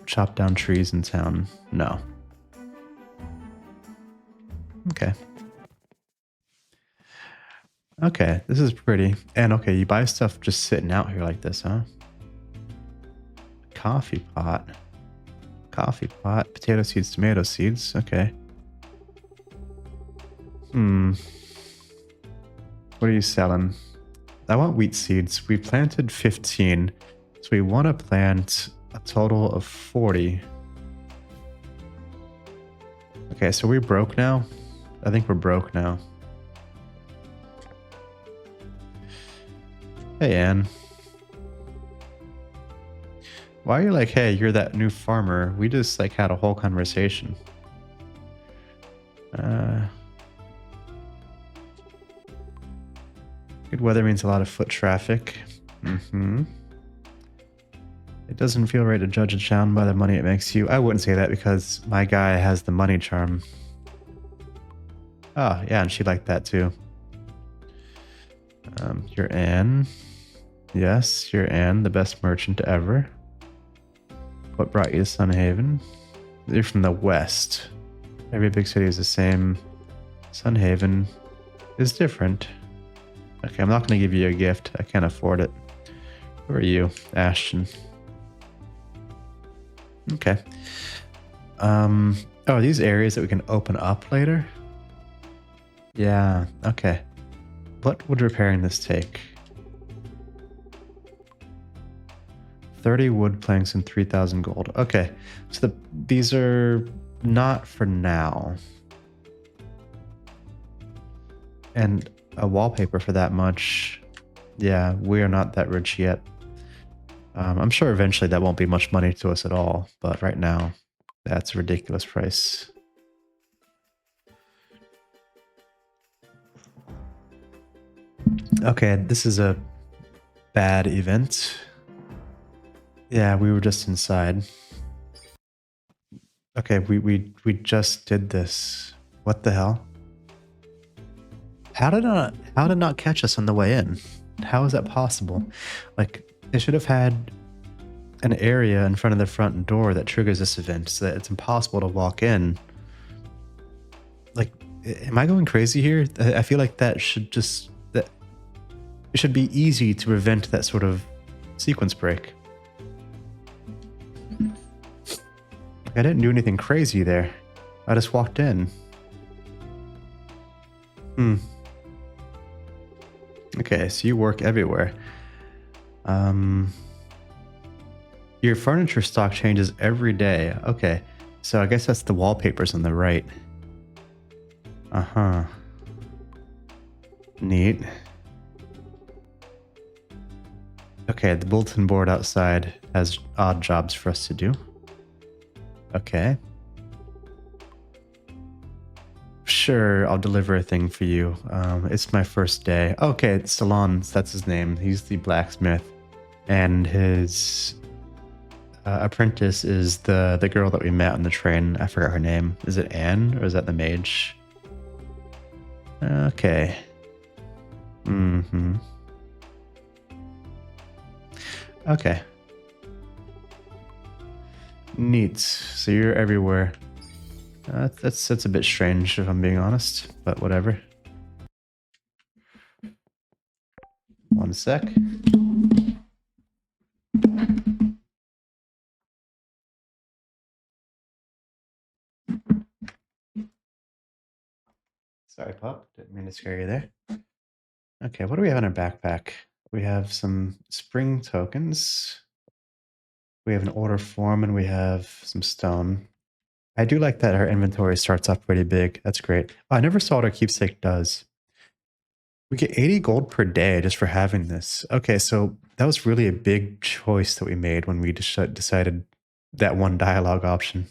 chop down trees in town? No. Okay. Okay, this is pretty. And okay, you buy stuff just sitting out here like this, huh? Coffee pot. Coffee pot. Potato seeds, tomato seeds. Okay. What are you selling? I want wheat seeds. We planted 15. So we want to plant a total of 40. Okay, so we're broke now? I think we're broke now. Hey, Anne. Why are you like, hey, you're that new farmer? We just like had a whole conversation. Good weather means a lot of foot traffic. It doesn't feel right to judge a town by the money it makes you. I wouldn't say that because my guy has the money charm. Oh, yeah, and she liked that too. You're Anne. Yes, you're Anne, the best merchant ever. What brought you to Sunhaven? You're from the west. Every big city is the same. Sunhaven is different. Okay, I'm not going to give you a gift. I can't afford it. Who are you? Ashton. Okay. Oh, are these areas that we can open up later? Yeah, okay. What would repairing this take? 30 wood planks and 3,000 gold. Okay, so these are not for now. And a wallpaper for that much. Yeah, we are not that rich yet. I'm sure eventually that won't be much money to us at all, but right now, that's a ridiculous price. Okay, this is a bad event. Yeah, we were just inside. Okay, we just did this. What the hell? How did it not catch us on the way in? How is that possible? Like, it should have had an area in front of the front door that triggers this event so that it's impossible to walk in. Like, am I going crazy here? I feel like that it should be easy to prevent that sort of sequence break. I didn't do anything crazy there. I just walked in. Okay, so you work everywhere. Your furniture stock changes every day. Okay, so I guess that's the wallpapers on the right. Uh-huh. Neat. Okay, the bulletin board outside has odd jobs for us to do. Okay. Sure, I'll deliver a thing for you. It's my first day. Okay, Salon, that's his name. He's the blacksmith. And his apprentice is the girl that we met on the train. I forgot her name. Is it Anne or is that the mage? Okay. Okay. Neat. So you're everywhere. That's a bit strange if I'm being honest, but whatever. One sec. Sorry, pup. Didn't mean to scare you there. Okay, what do we have in our backpack? We have some spring tokens. We have an order form and we have some stone. I do like that our inventory starts off pretty big. That's great. Oh, I never saw what our keepsake does. We get 80 gold per day just for having this. Okay, so that was really a big choice that we made when we decided that one dialogue option.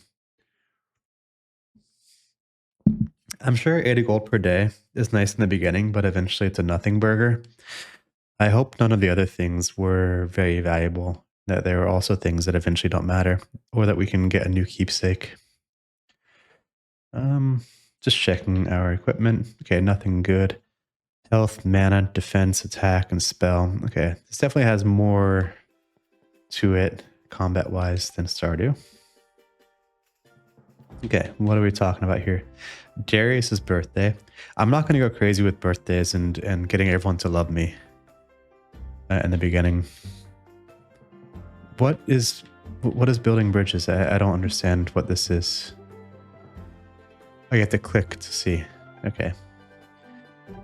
I'm sure 80 gold per day is nice in the beginning, but eventually it's a nothing burger. I hope none of the other things were very valuable, that there are also things that eventually don't matter, or that we can get a new keepsake. Just checking our equipment. Okay, nothing good. Health, mana, defense, attack, and spell. Okay, this definitely has more to it combat-wise than Stardew. Okay, what are we talking about here? Darius's birthday. I'm not going to go crazy with birthdays and getting everyone to love me in the beginning. What is building bridges? I don't understand what this is. Oh, you have to click to see. Okay.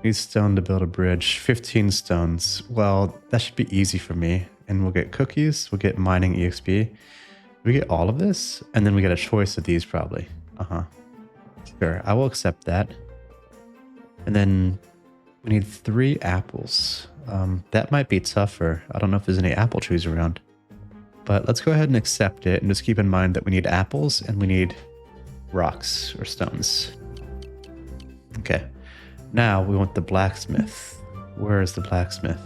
Need stone to build a bridge. 15 stones. Well, that should be easy for me. And we'll get cookies. We'll get mining EXP. We get all of this, and then we get a choice of these probably. Sure, I will accept that. And then we need 3 apples. That might be tougher. I don't know if there's any apple trees around. But let's go ahead and accept it, and just keep in mind that we need apples and we need rocks or stones. Okay. Now we want the blacksmith. Where is the blacksmith?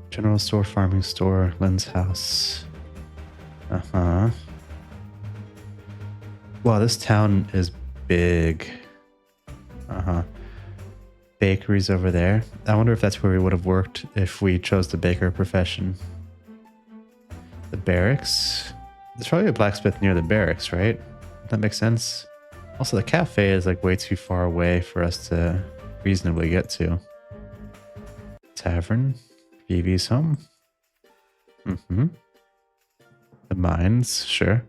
General store, farming store, Lynn's house. Wow, this town is big. Bakery's over there. I wonder if that's where we would have worked if we chose the baker profession. The barracks. There's probably a blacksmith near the barracks, right? That makes sense. Also, the cafe is like way too far away for us to reasonably get to. Tavern. Phoebe's home. The mines, sure.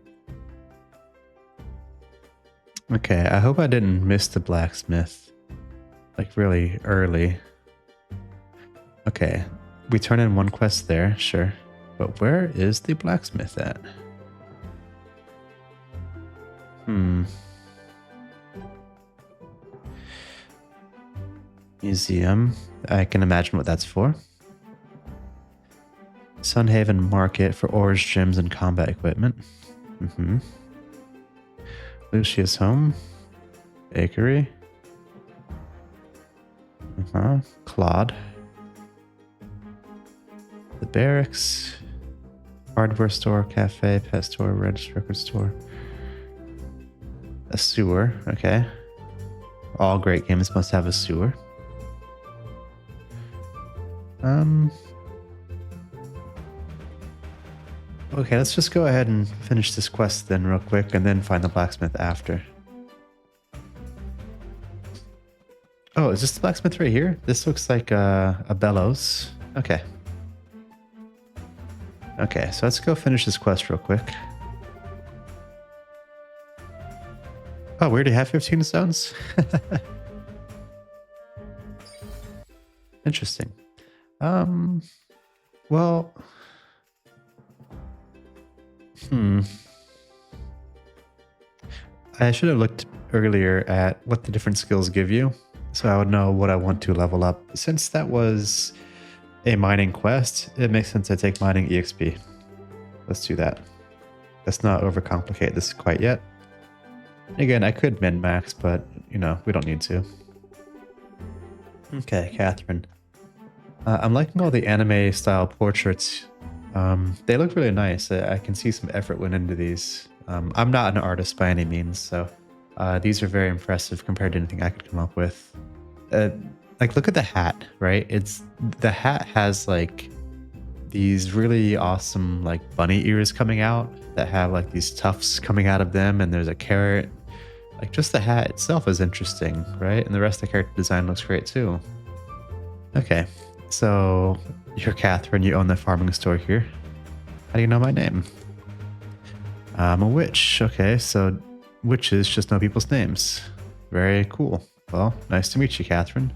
Okay, I hope I didn't miss the blacksmith. Like really early. Okay, we turn in one quest there, sure. But where is the blacksmith at? Museum. I can imagine what that's for. Sunhaven Market for ores, gems, and combat equipment. Lucia's home. Bakery. Claude. The barracks. Hardware store, cafe, pet store, record store. A sewer, okay. All great games must have a sewer. Okay, let's just go ahead and finish this quest then real quick and then find the blacksmith after. Oh, is this the blacksmith right here? This looks like a bellows. Okay. Okay, so let's go finish this quest real quick. Oh, we already have 15 stones? Interesting. Well... I should have looked earlier at what the different skills give you, so I would know what I want to level up. Since that was a mining quest, it makes sense I take mining EXP. Let's do that. Let's not overcomplicate this quite yet. Again, I could min-max, but, you know, we don't need to. Okay, Catherine. I'm liking all the anime-style portraits. They look really nice. I can see some effort went into these. I'm not an artist by any means, so these are very impressive compared to anything I could come up with. Like, look at the hat, right? The hat has like these really awesome like bunny ears coming out that have like these tufts coming out of them, and there's a carrot. Like, just the hat itself is interesting, right? And the rest of the character design looks great too. Okay, so you're Catherine, you own the farming store here. How do you know my name? I'm a witch. Okay, so witches just know people's names. Very cool. Well, nice to meet you, Catherine.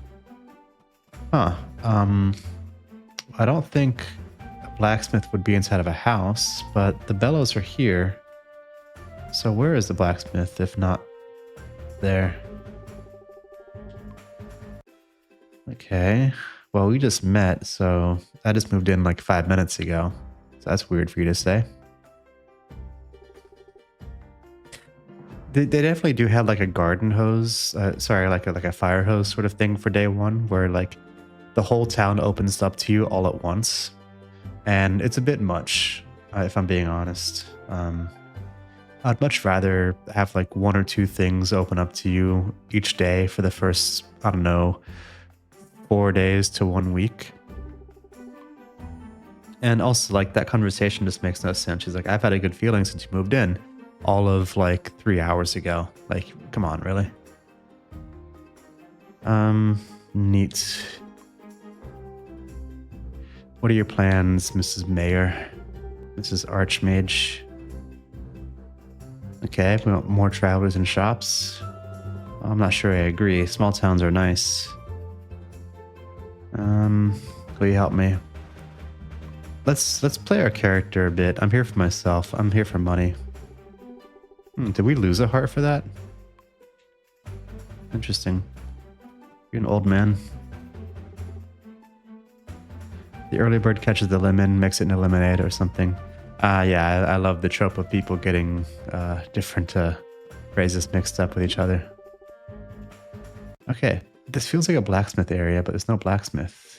Huh. I don't think a blacksmith would be inside of a house, but the bellows are here. So where is the blacksmith if not there? Okay. Well, we just met, so I just moved in like 5 minutes ago. So that's weird for you to say. They definitely do have like a garden hose, sorry, like a fire hose sort of thing for day one, where like the whole town opens up to you all at once. And it's a bit much, if I'm being honest. I'd much rather have like 1 or 2 things open up to you each day for the first, I don't know, 4 days to 1 week. And also, like, that conversation just makes no sense. She's like, I've had a good feeling since you moved in. All of like 3 hours ago. Like, come on, really? Neat. What are your plans, Mrs. Mayor? Mrs. Archmage? Okay, we want more travelers and shops. I'm not sure I agree. Small towns are nice. Will you help me? Let's play our character a bit. I'm here for myself. I'm here for money. Did we lose a heart for that? Interesting. You're an old man. The early bird catches the lemon, makes it into lemonade or something. Yeah, I love the trope of people getting different phrases mixed up with each other. Okay, this feels like a blacksmith area, but there's no blacksmith.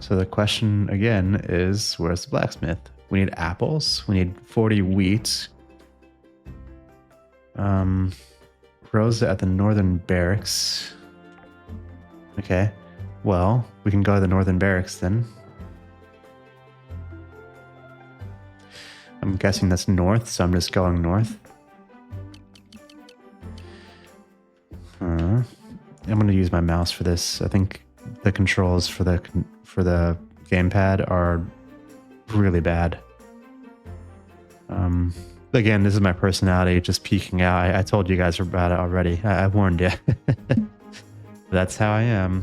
So the question again is, where's the blacksmith? We need apples. We need 40 wheat. Rosa at the northern barracks. Okay, well, we can go to the northern barracks then. I'm guessing that's north, so I'm just going north. I'm going to use my mouse for this. I think the controls for the gamepad are really bad. Again, this is my personality just peeking out. I told you guys about it already. I warned you. That's how I am.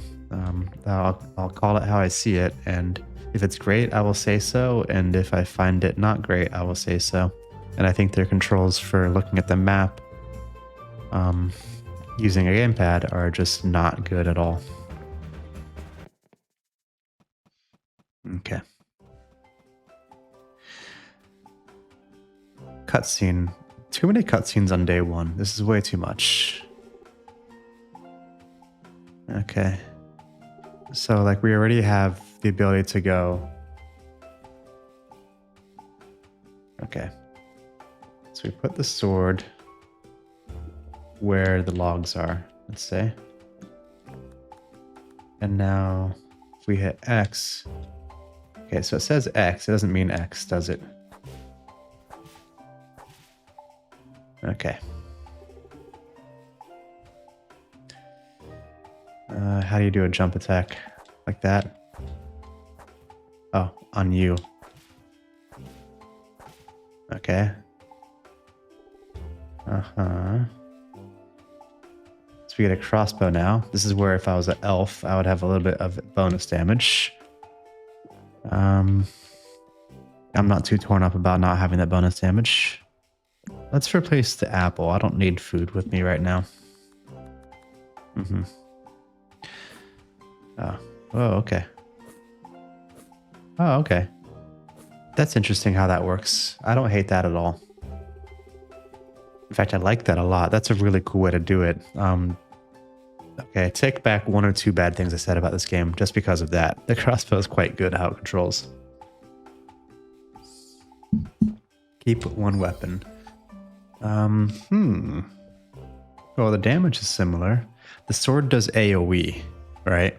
I'll call it how I see it, and if it's great, I will say so, and if I find it not great, I will say so. And I think their controls for looking at the map using a gamepad are just not good at all. Okay, cutscene. Too many cutscenes on day one. This is way too much. Okay. So, like, we already have the ability to go. Okay. So we put the sword where the logs are, let's say. And now if we hit X. Okay, so it says X. It doesn't mean X, does it? Okay. How do you do a jump attack? Like that? Oh, on you. Okay. Uh-huh. So we get a crossbow now. This is where if I was an elf, I would have a little bit of bonus damage. I'm not too torn up about not having that bonus damage. Let's replace the apple. I don't need food with me right now. Mm-hmm. Oh, okay. Oh, okay. That's interesting how that works. I don't hate that at all. In fact, I like that a lot. That's a really cool way to do it. Okay, take back one or two bad things I said about this game just because of that. The crossbow is quite good how it controls. Keep one weapon. Well, the damage is similar. The sword does AoE, right?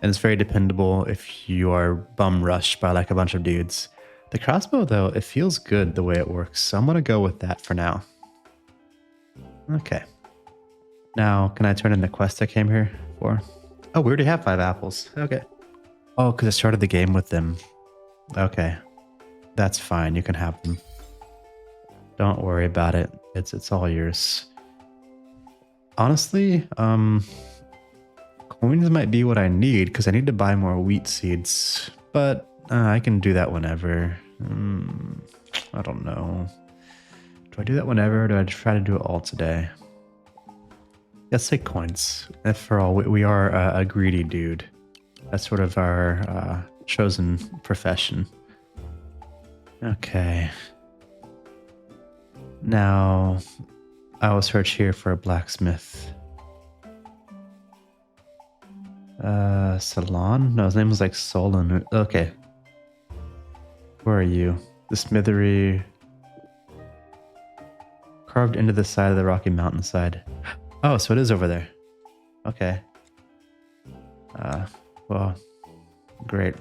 And it's very dependable if you are bum rushed by like a bunch of dudes. The crossbow, though, it feels good the way it works. So I'm going to go with that for now. Okay. Now, can I turn in the quest I came here for? Oh, we already have 5 apples. Okay. Oh, because I started the game with them. Okay. That's fine. You can have them. Don't worry about it. It's all yours. Honestly, coins might be what I need because I need to buy more wheat seeds. But I can do that whenever. I don't know. Do I do that whenever or do I try to do it all today? Let's say coins. After all, we are a greedy dude. That's sort of our chosen profession. Okay. Now, I will search here for a blacksmith. Salon? No, his name was like Solon. Okay. Where are you? The smithery. Carved into the side of the rocky mountainside. Oh, so it is over there. Okay. Well, great.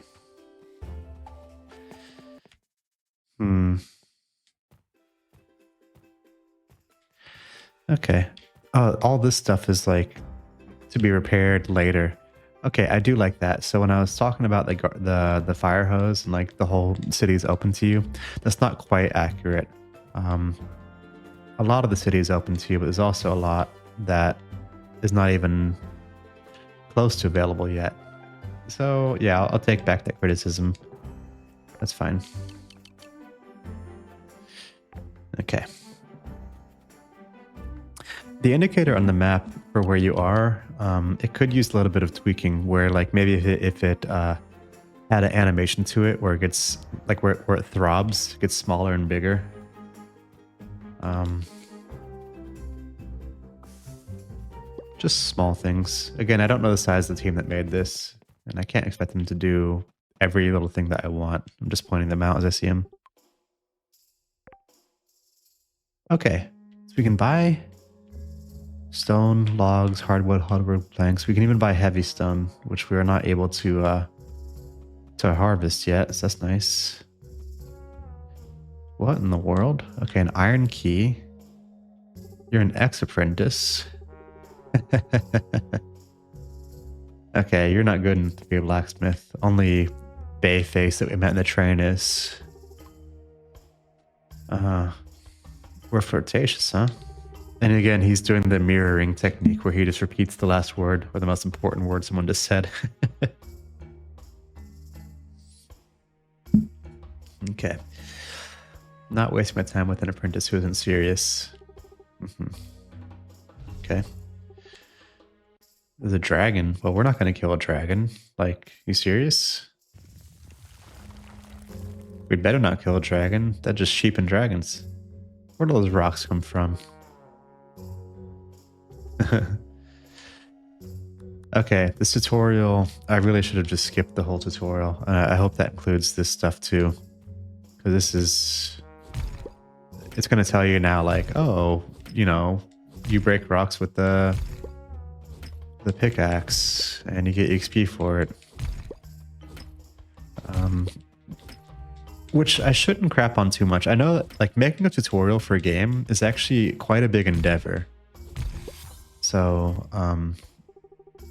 Okay. All this stuff is like to be repaired later. Okay, I do like that. So when I was talking about the fire hose and like the whole city is open to you, that's not quite accurate. A lot of the city is open to you, but there's also a lot that is not even close to available yet. So yeah, I'll take back that criticism. That's fine. Okay. The indicator on the map for where you are, it could use a little bit of tweaking where like maybe if it had an animation to it where it gets like where it throbs, it gets smaller and bigger. Just small things. Again, I don't know the size of the team that made this, and I can't expect them to do every little thing that I want. I'm just pointing them out as I see them. Okay, so we can buy stone, logs, hardwood planks. We can even buy heavy stone, which we are not able to harvest yet. So that's nice. What in the world? Okay, an iron key. You're an ex-apprentice. Okay, you're not good enough to be a blacksmith. Only Bayface that we met in the train is. We're flirtatious, huh? And again, he's doing the mirroring technique where he just repeats the last word or the most important word someone just said. Okay. Not wasting my time with an apprentice who isn't serious. Okay. There's a dragon. Well, we're not going to kill a dragon. Like, you serious? We better not kill a dragon. That's just sheep and dragons. Where do those rocks come from? Okay, this tutorial, I really should have just skipped the whole tutorial. I hope that includes this stuff too. Because this is... It's going to tell you now, like, oh, you know, you break rocks with the pickaxe and you get XP for it. Which I shouldn't crap on too much. I know that, like, making a tutorial for a game is actually quite a big endeavor. So,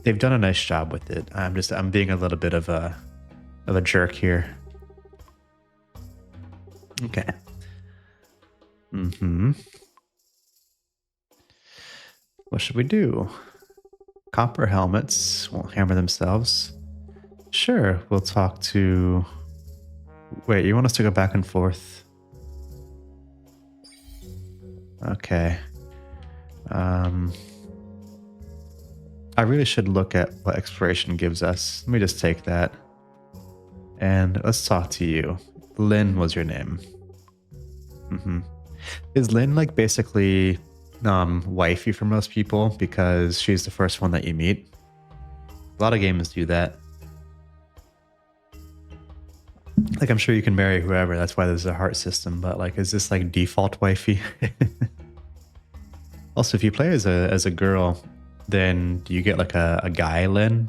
they've done a nice job with it. I'm being a little bit of a jerk here. Okay. What should we do? Copper helmets won't hammer themselves. Sure, we'll talk to... Wait, you want us to go back and forth? Okay. I really should look at what exploration gives us. Let me just take that. And let's talk to you. Lynn was your name. Is Lynn like basically wifey for most people because she's the first one that you meet? A lot of games do that. Like, I'm sure you can marry whoever, that's why there's a heart system, but like, is this like default wifey? Also, if you play as a girl, then do you get like a guy Lynn?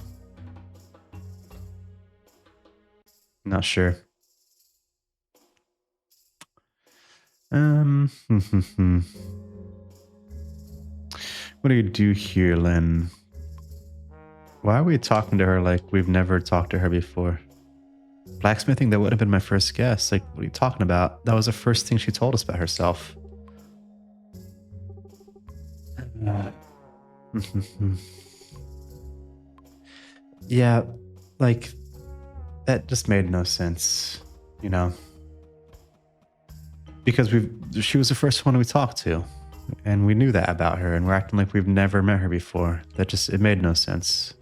Not sure. What do you do here, Lynn? Why are we talking to her like we've never talked to her before? Blacksmithing, that would have been my first guess. Like, what are you talking about? That was the first thing she told us about herself. Yeah, like, that just made no sense, you know? Because she was the first one we talked to, and we knew that about her, and we're acting like we've never met her before. It made no sense.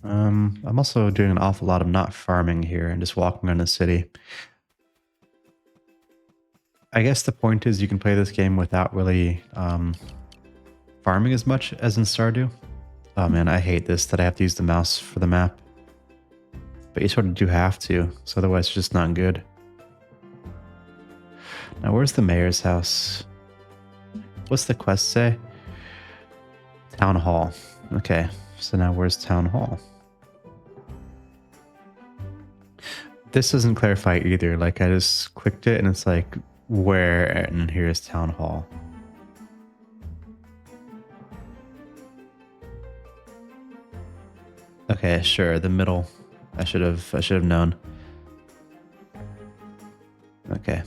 I'm also doing an awful lot of not farming here and just walking around the city. I guess the point is you can play this game without really farming as much as in Stardew. Oh man, I hate this that I have to use the mouse for the map. But you sort of do have to, so otherwise it's just not good. Now where's the mayor's house? What's the quest say? Town Hall. Okay, so now where's Town Hall? This doesn't clarify either. Like, I just clicked it and it's like, where? And here's Town Hall. Okay, sure, the middle. I should have known. Okay.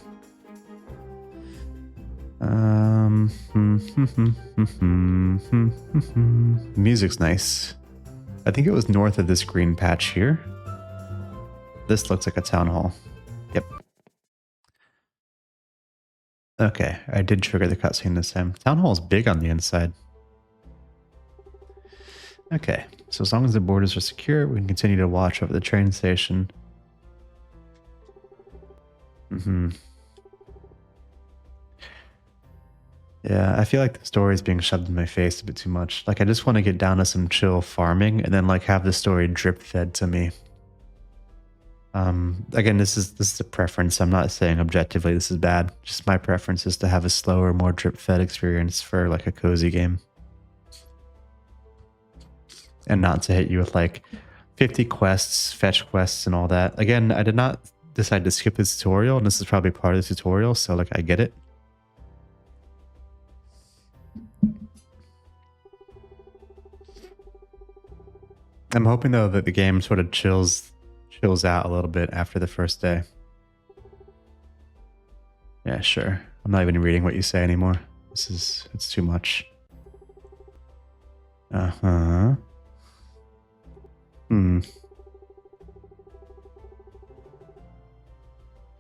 Music's nice. I think it was north of this green patch here. This looks like a town hall. Yep. Okay, I did trigger the cutscene this time. Town hall's big on the inside. Okay, so as long as the borders are secure, we can continue to watch over the train station. Yeah, I feel like the story is being shoved in my face a bit too much. Like, I just want to get down to some chill farming and then like have the story drip fed to me. Again, this is a preference. I'm not saying objectively this is bad. Just my preference is to have a slower, more drip fed experience for like a cozy game. And not to hit you with like 50 quests, fetch quests and all that. Again, I did not decide to skip this tutorial, and this is probably part of the tutorial, so like I get it. I'm hoping though that the game sort of chills out a little bit after the first day. Yeah, sure. I'm not even reading what you say anymore. It's too much. Uh-huh.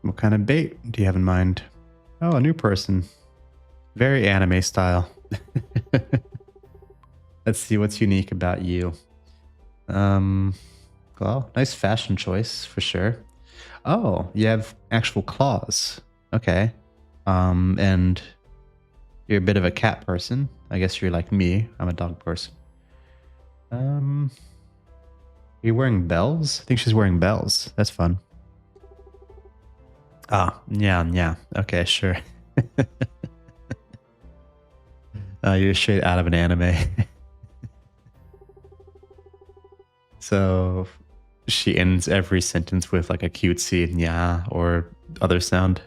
What kind of bait do you have in mind? Oh, a new person. Very anime style. Let's see what's unique about you. Well, nice fashion choice for sure. Oh, you have actual claws. Okay. And you're a bit of a cat person. I guess you're like me. I'm a dog person. Um, you're wearing bells? I think she's wearing bells. That's fun. Ah, yeah, yeah. Okay, sure. You're straight out of an anime. So she ends every sentence with like a cutesy yeah or other sound.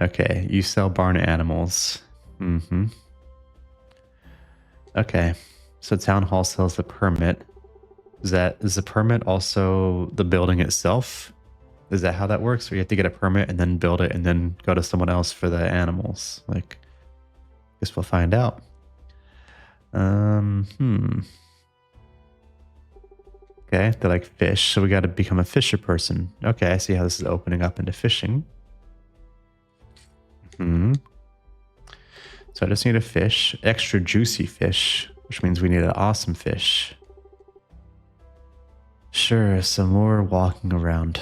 Okay, you sell barn animals. Mm-hmm. Okay, so town hall sells the permit. Is the permit also the building itself? Is that how that works? Or you have to get a permit and then build it and then go to someone else for the animals? Like, guess we'll find out. Hmm. Okay, they like fish, so we got to become a fisher person. Okay, I see how this is opening up into fishing. Hmm. So I just need a fish, extra juicy fish, which means we need an awesome fish. Sure, some more walking around.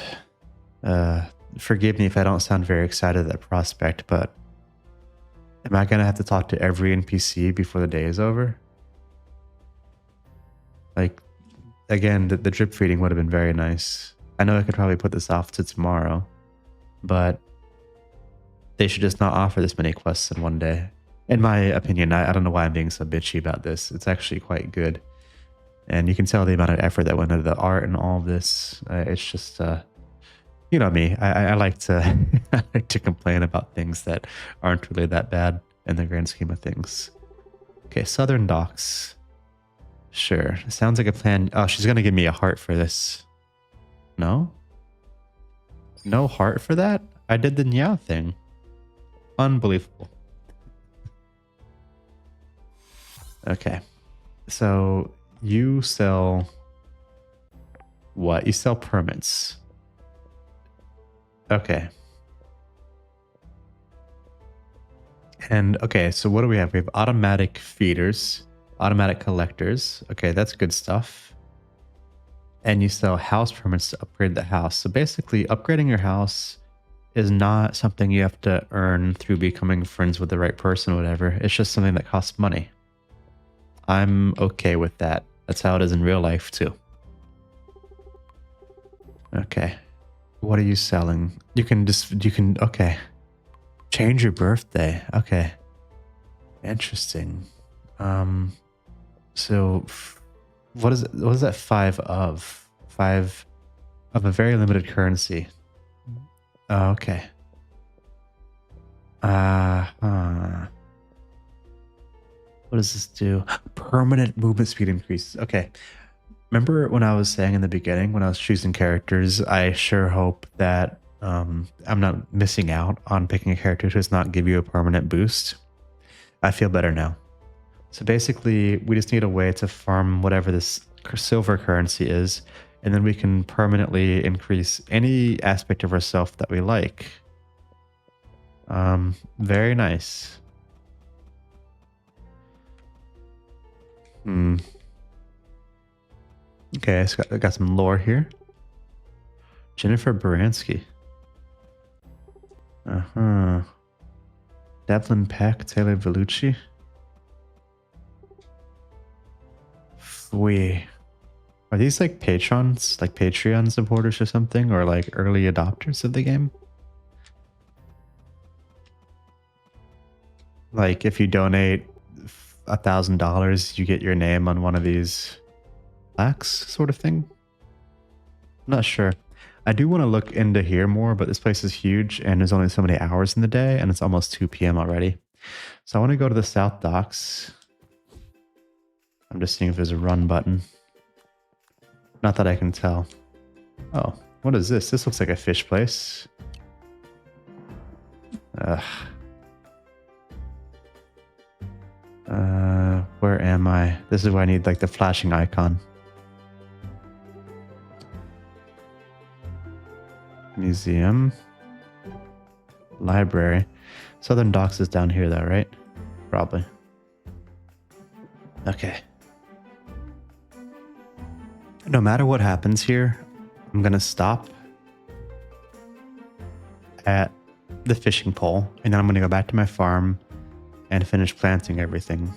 Forgive me if I don't sound very excited at that prospect, but am I gonna have to talk to every NPC before the day is over? Like, again, the drip feeding would have been very nice. I know I could probably put this off to tomorrow, but they should just not offer this many quests in one day. In my opinion, I don't know why I'm being so bitchy about this. It's actually quite good. And you can tell the amount of effort that went into the art and all of this. It's just, you know me. I like to I like to complain about things that aren't really that bad in the grand scheme of things. Okay, Southern Docks. Sure, sounds like a plan. Oh, she's gonna give me a heart for this. No, no heart for that. I did the Nya thing. Unbelievable. Okay, so you sell what? You sell permits. Okay. And okay, so what do we have? We have automatic feeders, automatic collectors. Okay, that's good stuff. And you sell house permits to upgrade the house. So basically, upgrading your house is not something you have to earn through becoming friends with the right person or whatever. It's just something that costs money. I'm okay with that. That's how it is in real life too. Okay. What are you selling? Okay. Change your birthday. Okay. Interesting. So what is that 5 of? 5 of a very limited currency. Oh, okay. What does this do? Permanent movement speed increases. Okay. Remember when I was saying in the beginning when I was choosing characters, I sure hope that I'm not missing out on picking a character who does not give you a permanent boost. I feel better now. So basically, we just need a way to farm whatever this silver currency is, and then we can permanently increase any aspect of ourself that we like. Very nice. Okay, I got some lore here. Jennifer Baranski. Uh-huh. Devlin Peck, Taylor Vellucci. Are these like patrons, like Patreon supporters or something, or like early adopters of the game? Like if you donate $1,000, you get your name on one of these plaques, sort of thing. I'm not sure. I do want to look into here more, but this place is huge and there's only so many hours in the day and it's almost 2 p.m. already. So I want to go to the South Docks. I'm just seeing if there's a run button. Not that I can tell. Oh, what is this? This looks like a fish place. Where am I? This is where I need like the flashing icon. Museum. Library. Southern Docks is down here though, right? Probably. Okay. No matter what happens here, I'm gonna stop at the fishing pole, and then I'm going to go back to my farm and finish planting everything,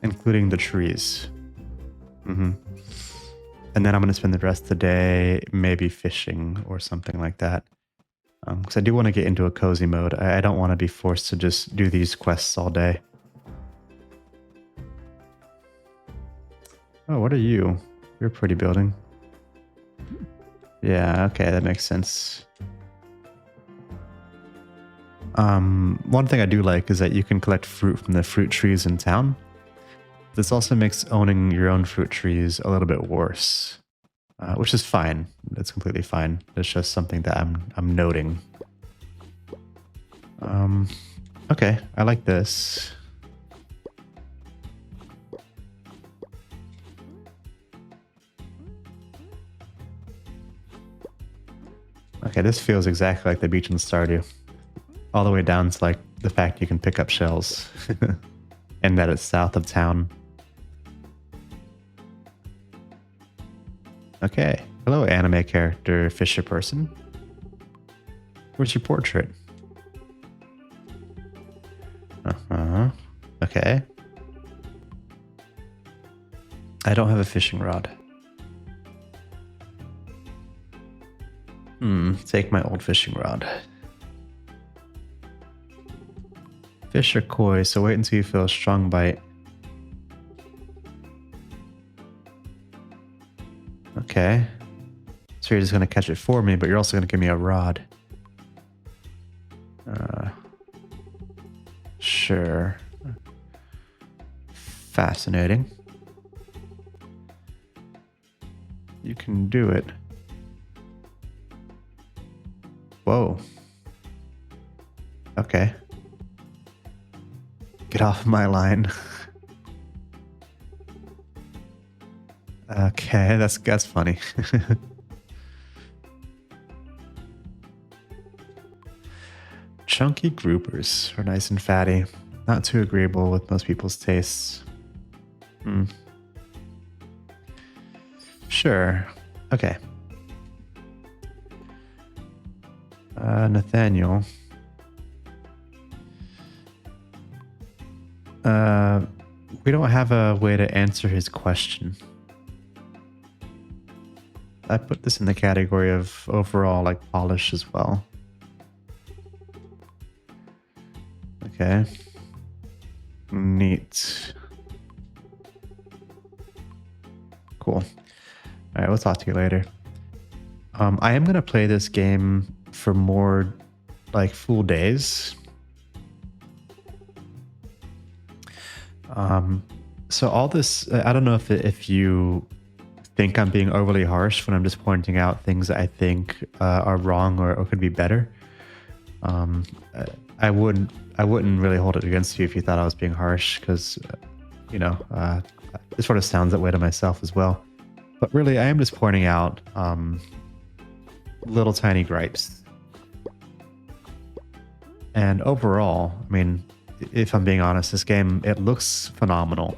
including the trees. And then I'm going to spend the rest of the day maybe fishing or something like that. Because I do want to get into a cozy mode. I don't want to be forced to just do these quests all day. Oh, what are you? You're a pretty building. Yeah, okay, that makes sense. One thing I do like is that you can collect fruit from the fruit trees in town. This also makes owning your own fruit trees a little bit worse, which is fine. It's completely fine. It's just something that I'm noting. Okay, I like this. Okay, this feels exactly like the beach in Stardew. All the way down to like the fact you can pick up shells and that it's south of town. Okay. Hello, anime character Fisher person. Where's your portrait? Okay. I don't have a fishing rod. Take my old fishing rod. Fish are coy, so wait until you feel a strong bite. Okay. So you're just going to catch it for me, but you're also going to give me a rod. Sure. Fascinating. You can do it. Whoa. Okay. Get off my line. Okay, that's funny. Chunky groupers are nice and fatty. Not too agreeable with most people's tastes. Sure. Okay. Nathaniel. We don't have a way to answer his question. I put this in the category of overall like polish as well. Okay. Neat. Cool. All right, we'll talk to you later. I am going to play this game for more like full days. So all this, I don't know if you think I'm being overly harsh when I'm just pointing out things that I think are wrong or could be better. I wouldn't really hold it against you if you thought I was being harsh, because it sort of sounds that way to myself as well. But really, I am just pointing out little tiny gripes. And overall, I mean, if I'm being honest, this game, it looks phenomenal.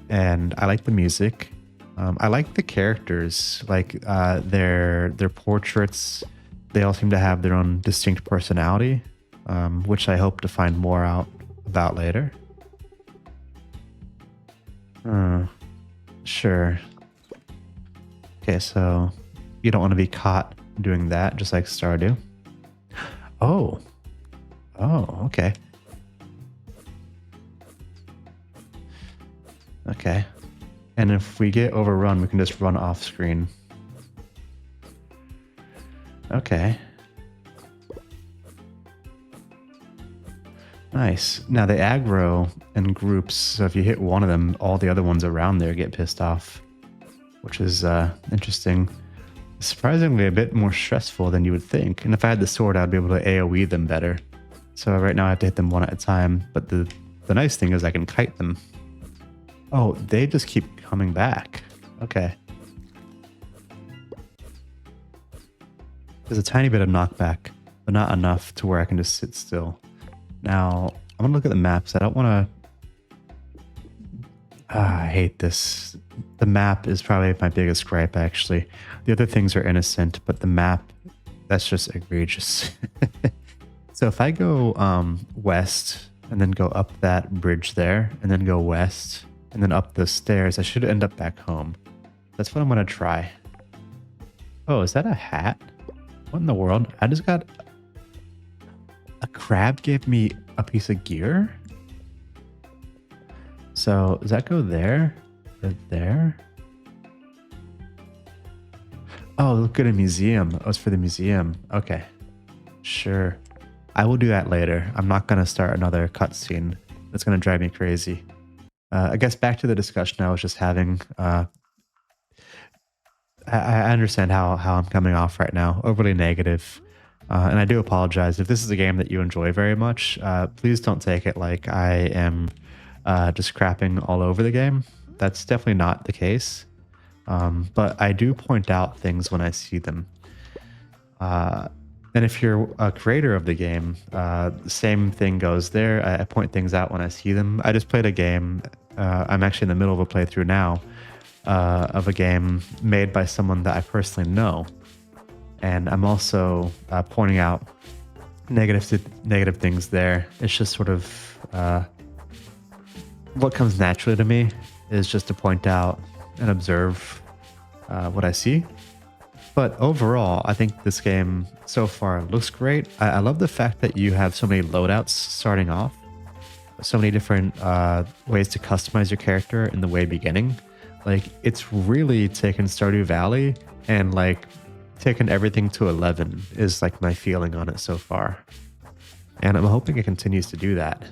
And I like the music. I like the characters, like their portraits. They all seem to have their own distinct personality, which I hope to find more out about later. Sure. Okay, so you don't want to be caught doing that, just like Stardew. Oh, okay. Okay. And if we get overrun, we can just run off screen. Okay. Nice. Now they aggro in groups, so if you hit one of them, all the other ones around there get pissed off, which is interesting. Surprisingly a bit more stressful than you would think. And if I had the sword, I'd be able to AoE them better. So right now I have to hit them one at a time, but the nice thing is I can kite them. Oh, they just keep coming back. Okay. There's a tiny bit of knockback, but not enough to where I can just sit still. Now, I'm going to look at the maps. I don't want to... I hate this. The map is probably my biggest gripe, actually. The other things are innocent, but the map That's just egregious. So if I go west and then go up that bridge there and then go west and then up the stairs, I should end up back home. That's what I'm going to try. Oh, is that a hat? What in the world? I just got... A crab gave me a piece of gear? So does that go there? Or there? Oh, look at a museum. Oh, it's for the museum. Okay. Sure. I will do that later. I'm not going to start another cutscene. That's going to drive me crazy. I guess back to the discussion I was just having. I understand how I'm coming off right now. Overly negative. And I do apologize. If this is a game that you enjoy very much, please don't take it like I am just crapping all over the game. That's definitely not the case. But I do point out things when I see them. And if you're a creator of the game, the same thing goes there. I point things out when I see them. I just played a game. I'm actually in the middle of a playthrough now of a game made by someone that I personally know. And I'm also pointing out negative things there. It's just sort of what comes naturally to me is just to point out and observe what I see. But overall, I think this game so far looks great. I love the fact that you have so many loadouts starting off, so many different ways to customize your character in the way beginning. Like, it's really taken Stardew Valley and like taken everything to 11 is like my feeling on it so far. And I'm hoping it continues to do that.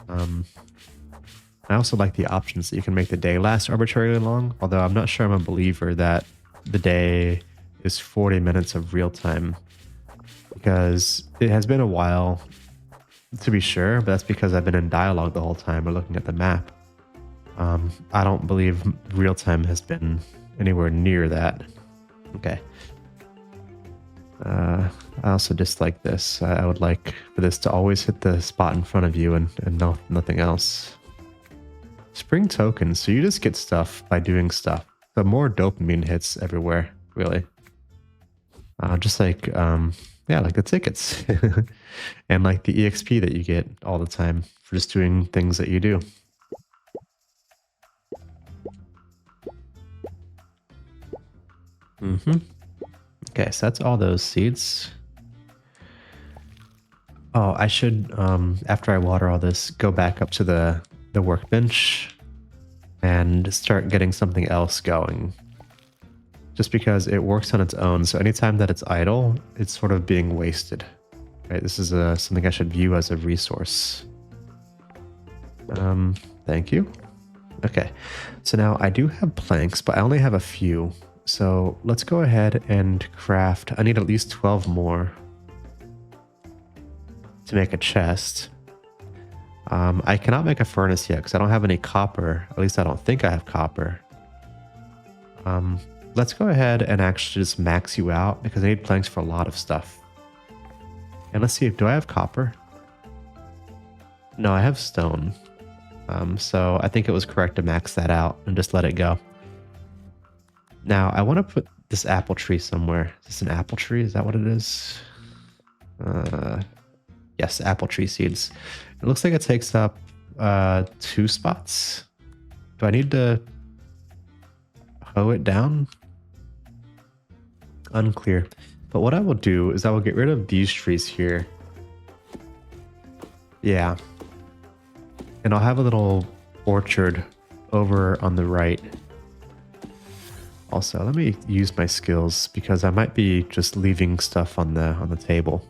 I also like the options that you can make the day last arbitrarily long, although I'm not sure I'm a believer that the day is 40 minutes of real time, because it has been a while to be sure, but that's because I've been in dialogue the whole time or looking at the map. I don't believe real time has been anywhere near that. Okay. I also dislike this. I would like for this to always hit the spot in front of you and nothing else. Spring tokens, so you just get stuff by doing stuff. So more dopamine hits everywhere, really. Just like, yeah, like the tickets. And like the EXP that you get all the time for just doing things that you do. Okay, so that's all those seeds. Oh, I should, after I water all this, go back up to the workbench and start getting something else going. Just because it works on its own, so anytime that it's idle, it's sort of being wasted. Right, this is something I should view as a resource. Thank you. Okay, so now I do have planks, but I only have a few. So let's go ahead and craft. I need at least 12 more to make a chest. I cannot make a furnace yet because I don't have any copper. At least I don't think I have copper. Let's go ahead and actually just max you out because I need planks for a lot of stuff. And let's see, do I have copper? No, I have stone. So I think it was correct to max that out and just let it go. Now, I want to put this apple tree somewhere. Is this an apple tree? Is that what it is? Yes, apple tree seeds. It looks like it takes up 2 spots. Do I need to hoe it down? Unclear. But what I will do is I will get rid of these trees here. Yeah. And I'll have a little orchard over on the right. Also, let me use my skills because I might be just leaving stuff on the table.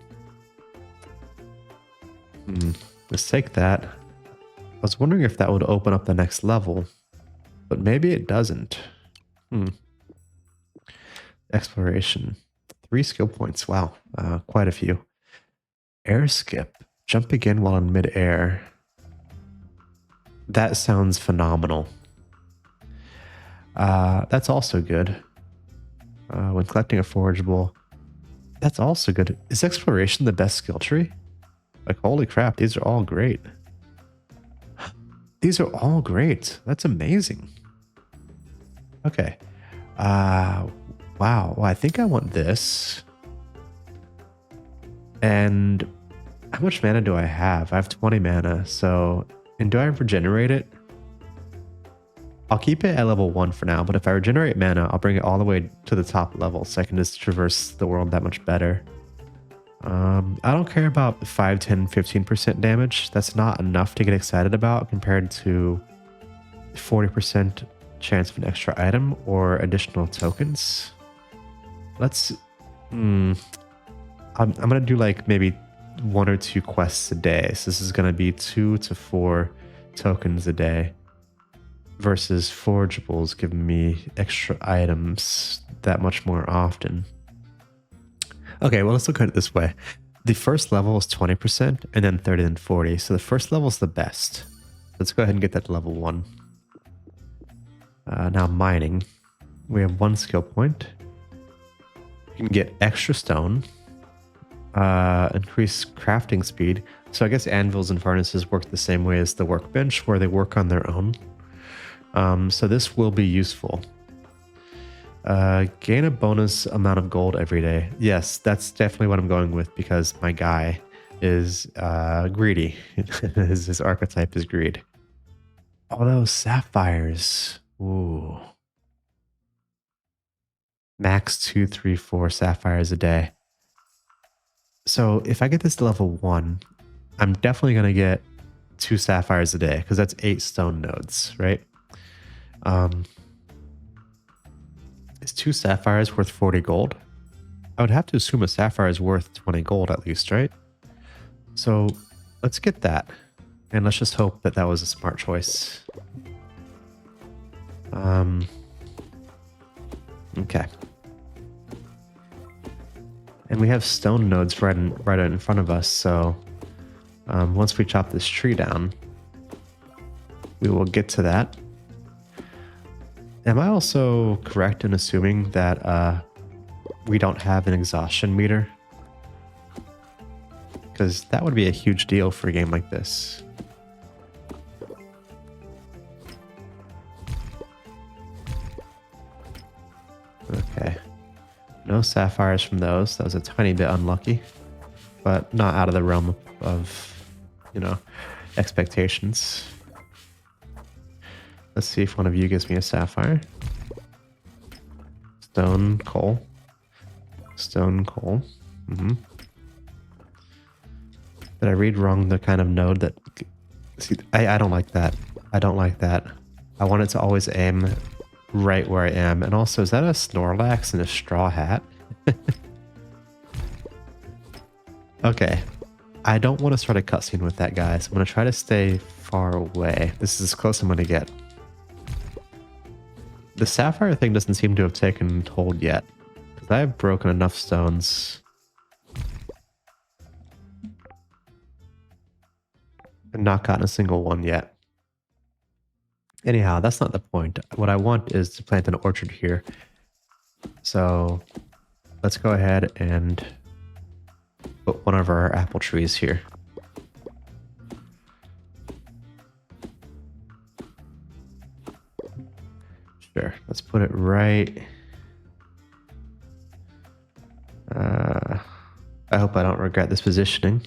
Let's take that. I was wondering if that would open up the next level, but maybe it doesn't. Exploration. 3 skill points. Wow, quite a few. Air skip. Jump again while in midair. That sounds phenomenal. That's also good. When collecting a forageable, that's also good. Is exploration the best skill tree? Like, holy crap, these are all great. These are all great. That's amazing. Okay. Wow. Well, I think I want this. And how much mana do I have? I have 20 mana. So, and do I regenerate it? I'll keep it at level 1 for now, but if I regenerate mana, I'll bring it all the way to the top level so I can just traverse the world that much better. I don't care about 5, 10, 15% damage. That's not enough to get excited about compared to 40% chance of an extra item or additional tokens. Let's... I'm going to do like maybe 1 or 2 quests a day. So this is going to be 2 to 4 tokens a day versus forageables giving me extra items that much more often. Okay, well, let's look at it this way. The first level is 20% and then 30 and 40. So the first level is the best. Let's go ahead and get that to level 1. Now mining. We have 1 skill point. You can get extra stone. Increase crafting speed. So I guess anvils and furnaces work the same way as the workbench where they work on their own. So this will be useful. Gain a bonus amount of gold every day. Yes, that's definitely what I'm going with because my guy is greedy. his archetype is greed. All those sapphires. Ooh. Max 2, 3, 4 sapphires a day. So if I get this to level 1, I'm definitely going to get 2 sapphires a day because that's 8 stone nodes, right? Is 2 sapphires worth 40 gold? I would have to assume a sapphire is worth 20 gold at least, right? So let's get that. And let's just hope that that was a smart choice. Okay. And we have stone nodes right in front of us, so once we chop this tree down, we will get to that. Am I also correct in assuming that we don't have an exhaustion meter? Because that would be a huge deal for a game like this. Okay. No sapphires from those. That was a tiny bit unlucky, but not out of the realm of, you know, expectations. Let's see if one of you gives me a sapphire. Stone, coal. Stone, coal. Did I read wrong the kind of node that... See, I don't like that. I don't like that. I want it to always aim right where I am. And also, is that a Snorlax in a straw hat? Okay. I don't want to start a cutscene with that guy, so I'm going to try to stay far away. This is as close as I'm going to get. The sapphire thing doesn't seem to have taken hold yet, because I have broken enough stones and not gotten a single one yet. Anyhow, that's not the point. What I want is to plant an orchard here. So let's go ahead and put one of our apple trees here. Sure, let's put it right. I hope I don't regret this positioning.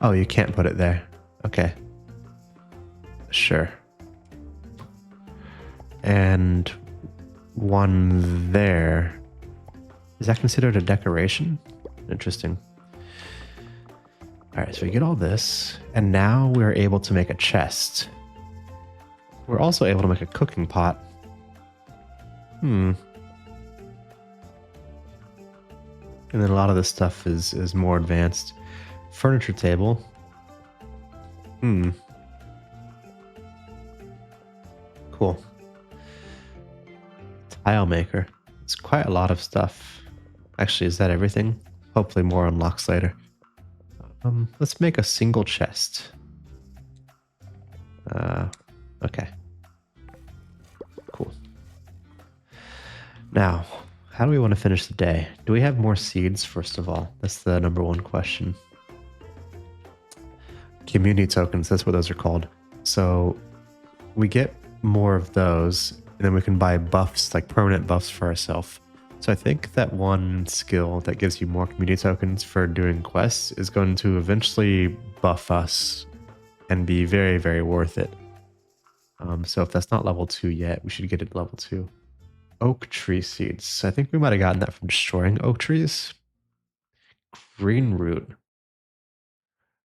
Oh, you can't put it there. Okay. Sure. And one there. Is that considered a decoration? Interesting. All right, so we get all this, and now we're able to make a chest. We're also able to make a cooking pot. And then a lot of this stuff is more advanced. Furniture table. Cool. Tile maker. It's quite a lot of stuff. Actually, is that everything? Hopefully more unlocks later. Let's make a single chest. Okay. Cool. Now, how do we want to finish the day? Do we have more seeds, first of all? That's the number one question. Community tokens, that's what those are called. So we get more of those, and then we can buy buffs, like permanent buffs for ourselves. So I think that one skill that gives you more community tokens for doing quests is going to eventually buff us and be very, very worth it. So if that's not level 2 yet, we should get it level 2. Oak tree seeds. I think we might have gotten that from destroying oak trees. Green root.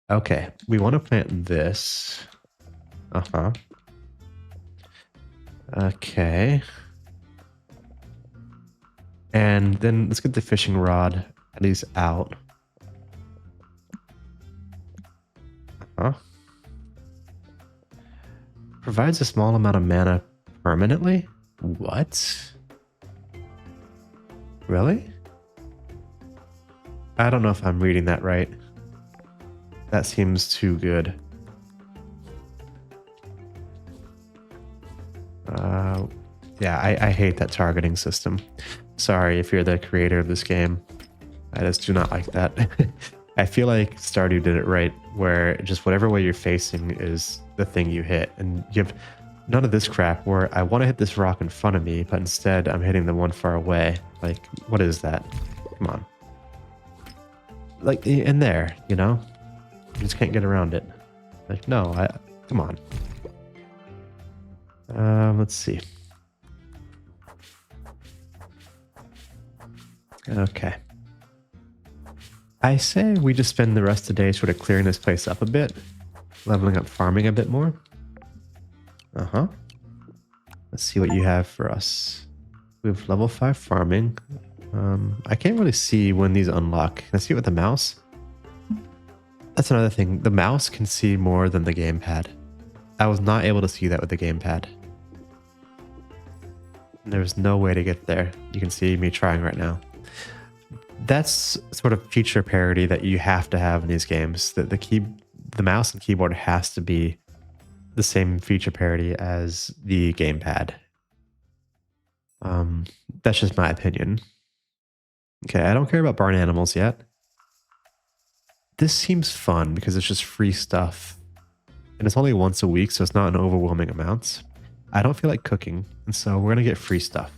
Okay, we want to plant this. Uh-huh. Okay. And then let's get the fishing rod at least out. Uh-huh. Provides a small amount of mana permanently? What? Really? I don't know if I'm reading that right. That seems too good. Yeah, I hate that targeting system. Sorry if you're the creator of this game. I just do not like that. I feel like Stardew did it right, where just whatever way you're facing is the thing you hit. And you have none of this crap where I want to hit this rock in front of me, but instead I'm hitting the one far away. Like, what is that? Come on. Like, in there, you know? You just can't get around it. Like, no, come on. Let's see. Okay. I say we just spend the rest of the day sort of clearing this place up a bit, leveling up farming a bit more. Uh-huh. Let's see what you have for us. We have level 5 farming. I can't really see when these unlock. Can I see it with the mouse? That's another thing. The mouse can see more than the gamepad. I was not able to see that with the gamepad. There's no way to get there. You can see me trying right now. That's sort of feature parity that you have to have in these games. That the mouse and keyboard has to be the same feature parity as the gamepad. That's just my opinion. Okay, I don't care about barn animals yet. This seems fun because it's just free stuff. And it's only once a week, so it's not an overwhelming amount. I don't feel like cooking, and so we're going to get free stuff.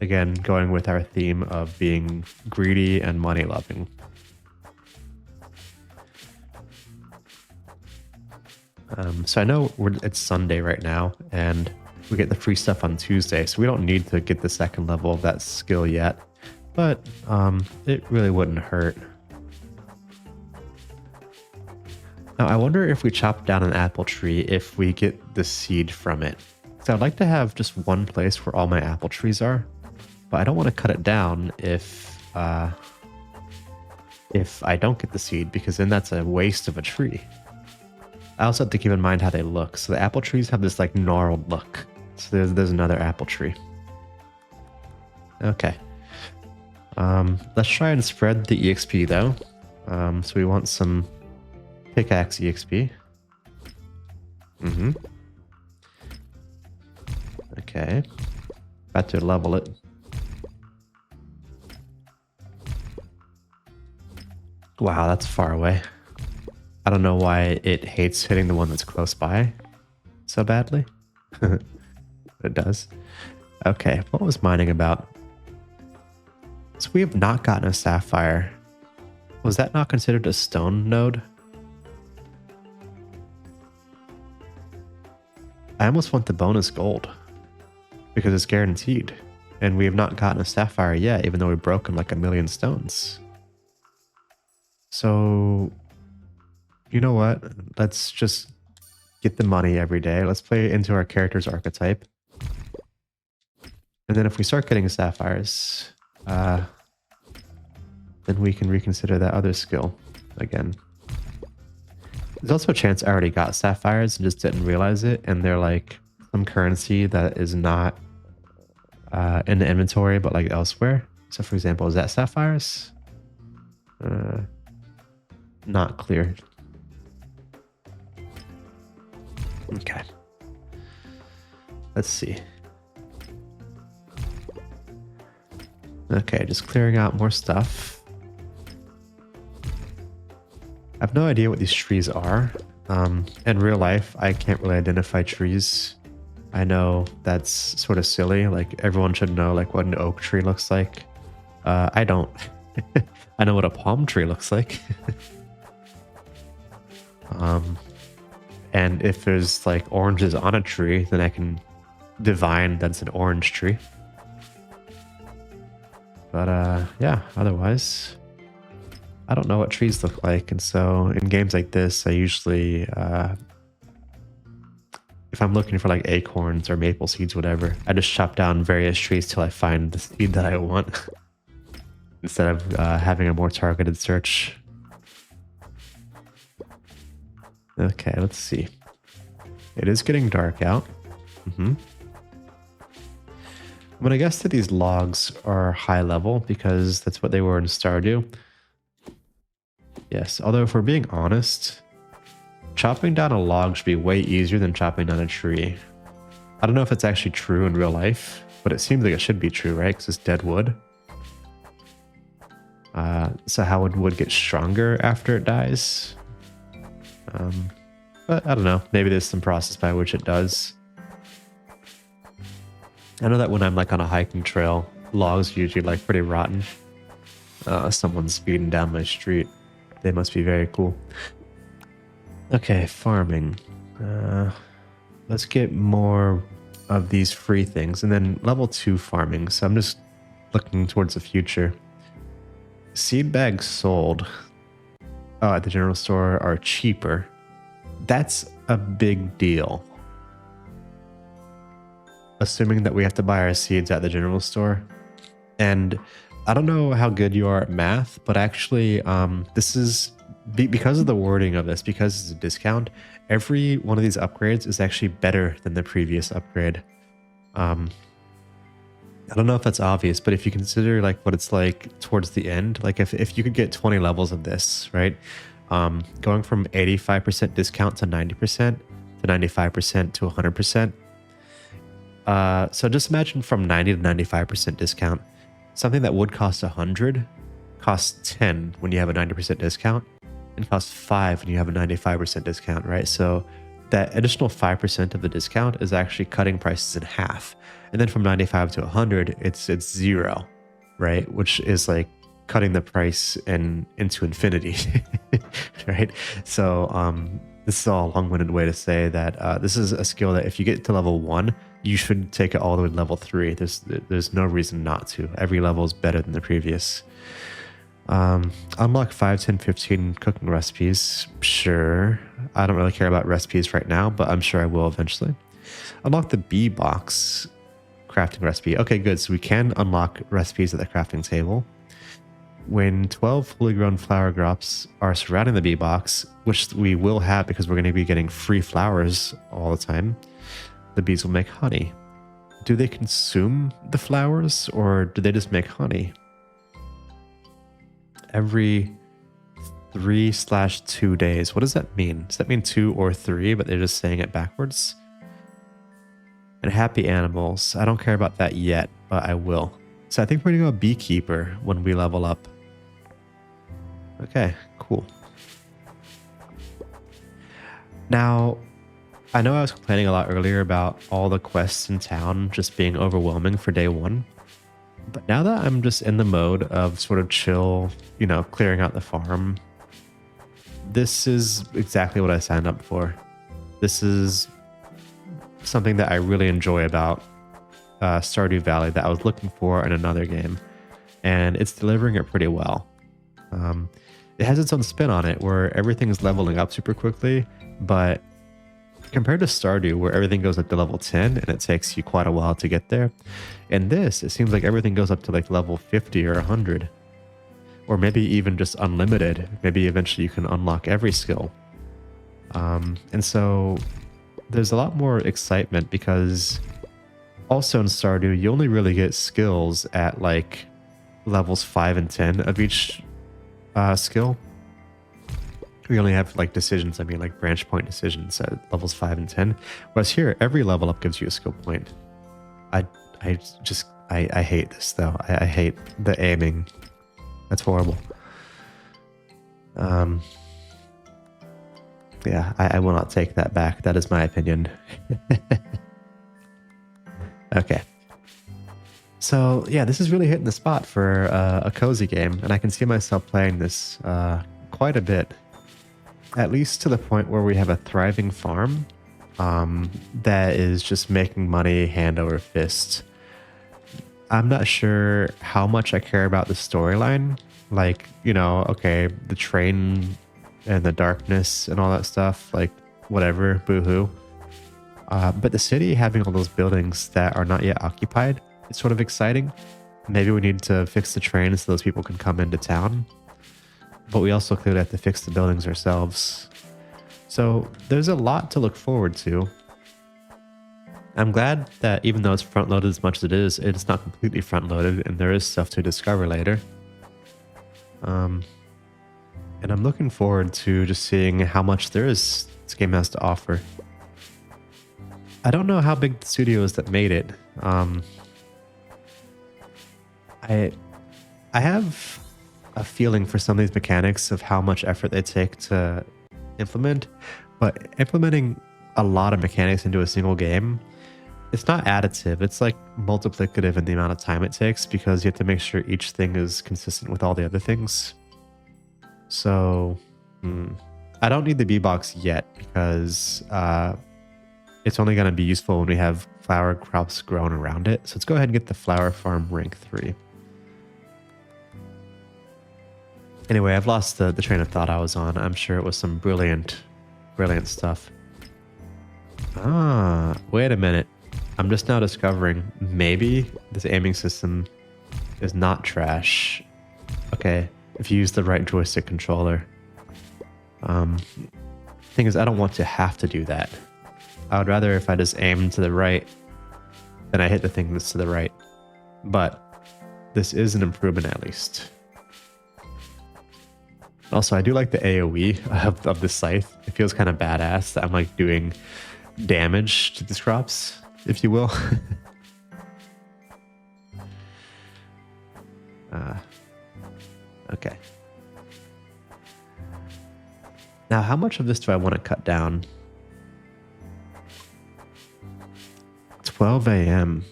Again, going with our theme of being greedy and money-loving. So I know it's Sunday right now, and we get the free stuff on Tuesday, so we don't need to get the second level of that skill yet. But it really wouldn't hurt. Now, I wonder if we chop down an apple tree, if we get the seed from it. So I'd like to have just one place where all my apple trees are, but I don't want to cut it down if I don't get the seed, because then that's a waste of a tree. I also have to keep in mind how they look. So the apple trees have this like gnarled look. So there's another apple tree. Okay. Let's try and spread the EXP though. So we want some pickaxe EXP. Okay. About to level it. Wow, that's far away. I don't know why it hates hitting the one that's close by so badly. It does. Okay, what was mining about? So we have not gotten a sapphire. Was that not considered a stone node? I almost want the bonus gold because it's guaranteed. And we have not gotten a sapphire yet, even though we've broken like 1,000,000 stones. So, you know what? Let's just get the money every day. Let's play into our character's archetype. And then if we start getting sapphires, then we can reconsider that other skill again. There's also a chance I already got sapphires and just didn't realize it, and they're like some currency that is not in the inventory, but like elsewhere. So for example, is that sapphires? Not clear. Okay. Let's see. Okay, just clearing out more stuff. I have no idea what these trees are. In real life, I can't really identify trees. I know that's sort of silly. Like everyone should know like what an oak tree looks like. I don't. I know what a palm tree looks like. And if there's like oranges on a tree, then I can divine that's an orange tree. But yeah, otherwise, I don't know what trees look like. And so in games like this, I usually, if I'm looking for like acorns or maple seeds, whatever, I just chop down various trees till I find the seed that I want instead of having a more targeted search. Okay, let's see. It is getting dark out. I'm gonna guess that these logs are high level because that's what they were in Stardew. Yes, although if we're being honest, chopping down a log should be way easier than chopping down a tree. I don't know if it's actually true in real life, but it seems like it should be true, right? Because it's dead wood. So how would wood get stronger after it dies? But I don't know. Maybe there's some process by which it does. I know that when I'm like on a hiking trail, logs are usually like pretty rotten. Someone's speeding down my street. They must be very cool. Okay, farming. Let's get more of these free things. And then level 2 farming. So I'm just looking towards the future. Seed bags sold at the general store are cheaper. That's a big deal. Assuming that we have to buy our seeds at the general store. And I don't know how good you are at math, but actually this is because of the wording of this, because it's a discount, every one of these upgrades is actually better than the previous upgrade. I don't know if that's obvious, but if you consider like what it's like towards the end, like if you could get 20 levels of this, right? Going from 85% discount to 90% to 95% to 100%. So just imagine from 90 to 95% discount, something that would cost 100 costs 10 when you have a 90% discount and costs 5 when you have a 95% discount, right? So that additional 5% of the discount is actually cutting prices in half. And then from 95 to 100, it's 0, right? Which is like cutting the price into infinity, right? So this is all a long-winded way to say that this is a skill that if you get to level 1, you should take it all the way to level 3. There's no reason not to. Every level is better than the previous. Unlock 5, 10, 15 cooking recipes. Sure. I don't really care about recipes right now, but I'm sure I will eventually. Unlock the bee box crafting recipe. Okay, good. So we can unlock recipes at the crafting table. When 12 fully grown flower crops are surrounding the bee box, which we will have because we're going to be getting free flowers all the time, the bees will make honey. Do they consume the flowers or do they just make honey? Every 3/2 days. What does that mean? Does that mean 2 or 3, but they're just saying it backwards? And happy animals. I don't care about that yet, but I will. So I think we're going to go beekeeper when we level up. Okay, cool. Now, I know I was complaining a lot earlier about all the quests in town just being overwhelming for day 1. But now that I'm just in the mode of sort of chill, you know, clearing out the farm, this is exactly what I signed up for. This is something that I really enjoy about Stardew Valley that I was looking for in another game. And it's delivering it pretty well. It has its own spin on it where everything's leveling up super quickly, but compared to Stardew, where everything goes up to level 10 and it takes you quite a while to get there, in this, it seems like everything goes up to like level 50 or 100, or maybe even just unlimited. Maybe eventually you can unlock every skill. And so there's a lot more excitement because also in Stardew, you only really get skills at like levels 5 and 10 of each skill. We only have like decisions, I mean like branch point decisions at levels 5 and 10. Whereas here, every level up gives you a skill point. I hate this though. I hate the aiming. That's horrible. Yeah, I will not take that back. That is my opinion. Okay. So yeah, this is really hitting the spot for a cozy game, and I can see myself playing this quite a bit, at least to the point where we have a thriving farm that is just making money hand over fist. I'm not sure how much I care about the storyline. Like, you know, okay, the train and the darkness and all that stuff, like, whatever, boohoo. But the city having all those buildings that are not yet occupied, it's sort of exciting. Maybe we need to fix the train so those people can come into town. But we also clearly have to fix the buildings ourselves. So there's a lot to look forward to. I'm glad that even though it's front loaded as much as it is, it's not completely front loaded and there is stuff to discover later. And I'm looking forward to just seeing how much this game has to offer. I don't know how big the studio is that made it. I have a feeling for some of these mechanics of how much effort they take to implement, but implementing a lot of mechanics into a single game, it's not additive. It's like multiplicative in the amount of time it takes because you have to make sure each thing is consistent with all the other things. So I don't need the bee-box yet because it's only going to be useful when we have flower crops grown around it. So let's go ahead and get the flower farm rank 3. Anyway, I've lost the train of thought I was on. I'm sure it was some brilliant stuff. Ah, wait a minute. I'm just now discovering maybe this aiming system is not trash. Okay, if you use the right joystick controller. Thing is, I don't want to have to do that. I would rather if I just aim to the right, then I hit the thing that's to the right. But this is an improvement at least. Also, I do like the AoE of the scythe. It feels kind of badass that I'm like doing damage to these crops, if you will. Okay. Now, how much of this do I want to cut down? 12 a.m.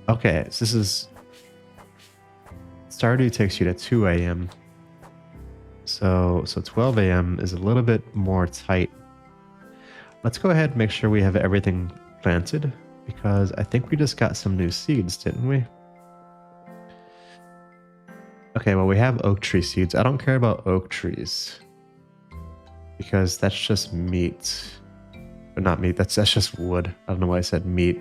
Okay, so this is... Stardew takes you to 2 a.m. So 12 a.m. is a little bit more tight. Let's go ahead and make sure we have everything planted because I think we just got some new seeds, didn't we? Okay, well, we have oak tree seeds. I don't care about oak trees because that's just meat. Or not meat, that's just wood. I don't know why I said meat.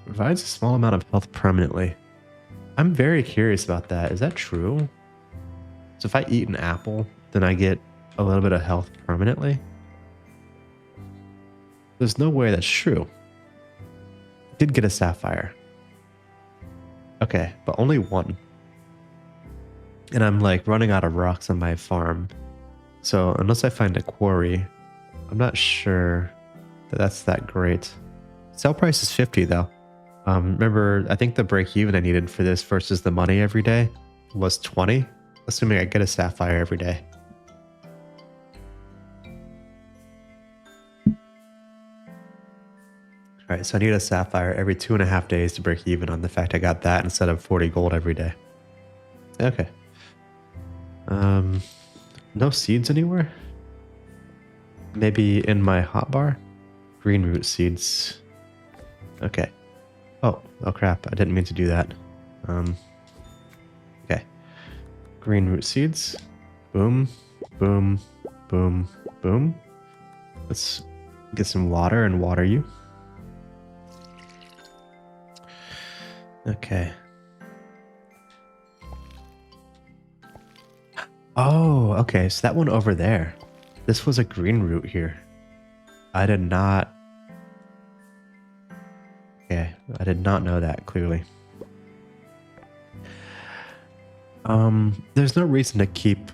Provides a small amount of health permanently. I'm very curious about that. Is that true? So if I eat an apple, then I get a little bit of health permanently? There's no way that's true. I did get a sapphire. Okay, but only one. And I'm like running out of rocks on my farm. So unless I find a quarry, I'm not sure that that's that great. Sell price is 50 though. Remember, I think the break even I needed for this versus the money every day was 20, assuming I get a sapphire every day. All right, so I need a sapphire every 2.5 days to break even on the fact I got that instead of 40 gold every day. Okay. No seeds anywhere? Maybe in my hotbar? Green root seeds. Okay. Oh crap, I didn't mean to do that. Okay. Green root seeds. Boom, boom, boom, boom. Let's get some water and water you. Okay. Oh, okay, so that one over there. This was a green root here. I did not... Okay, I did not know that clearly. There's no reason to keep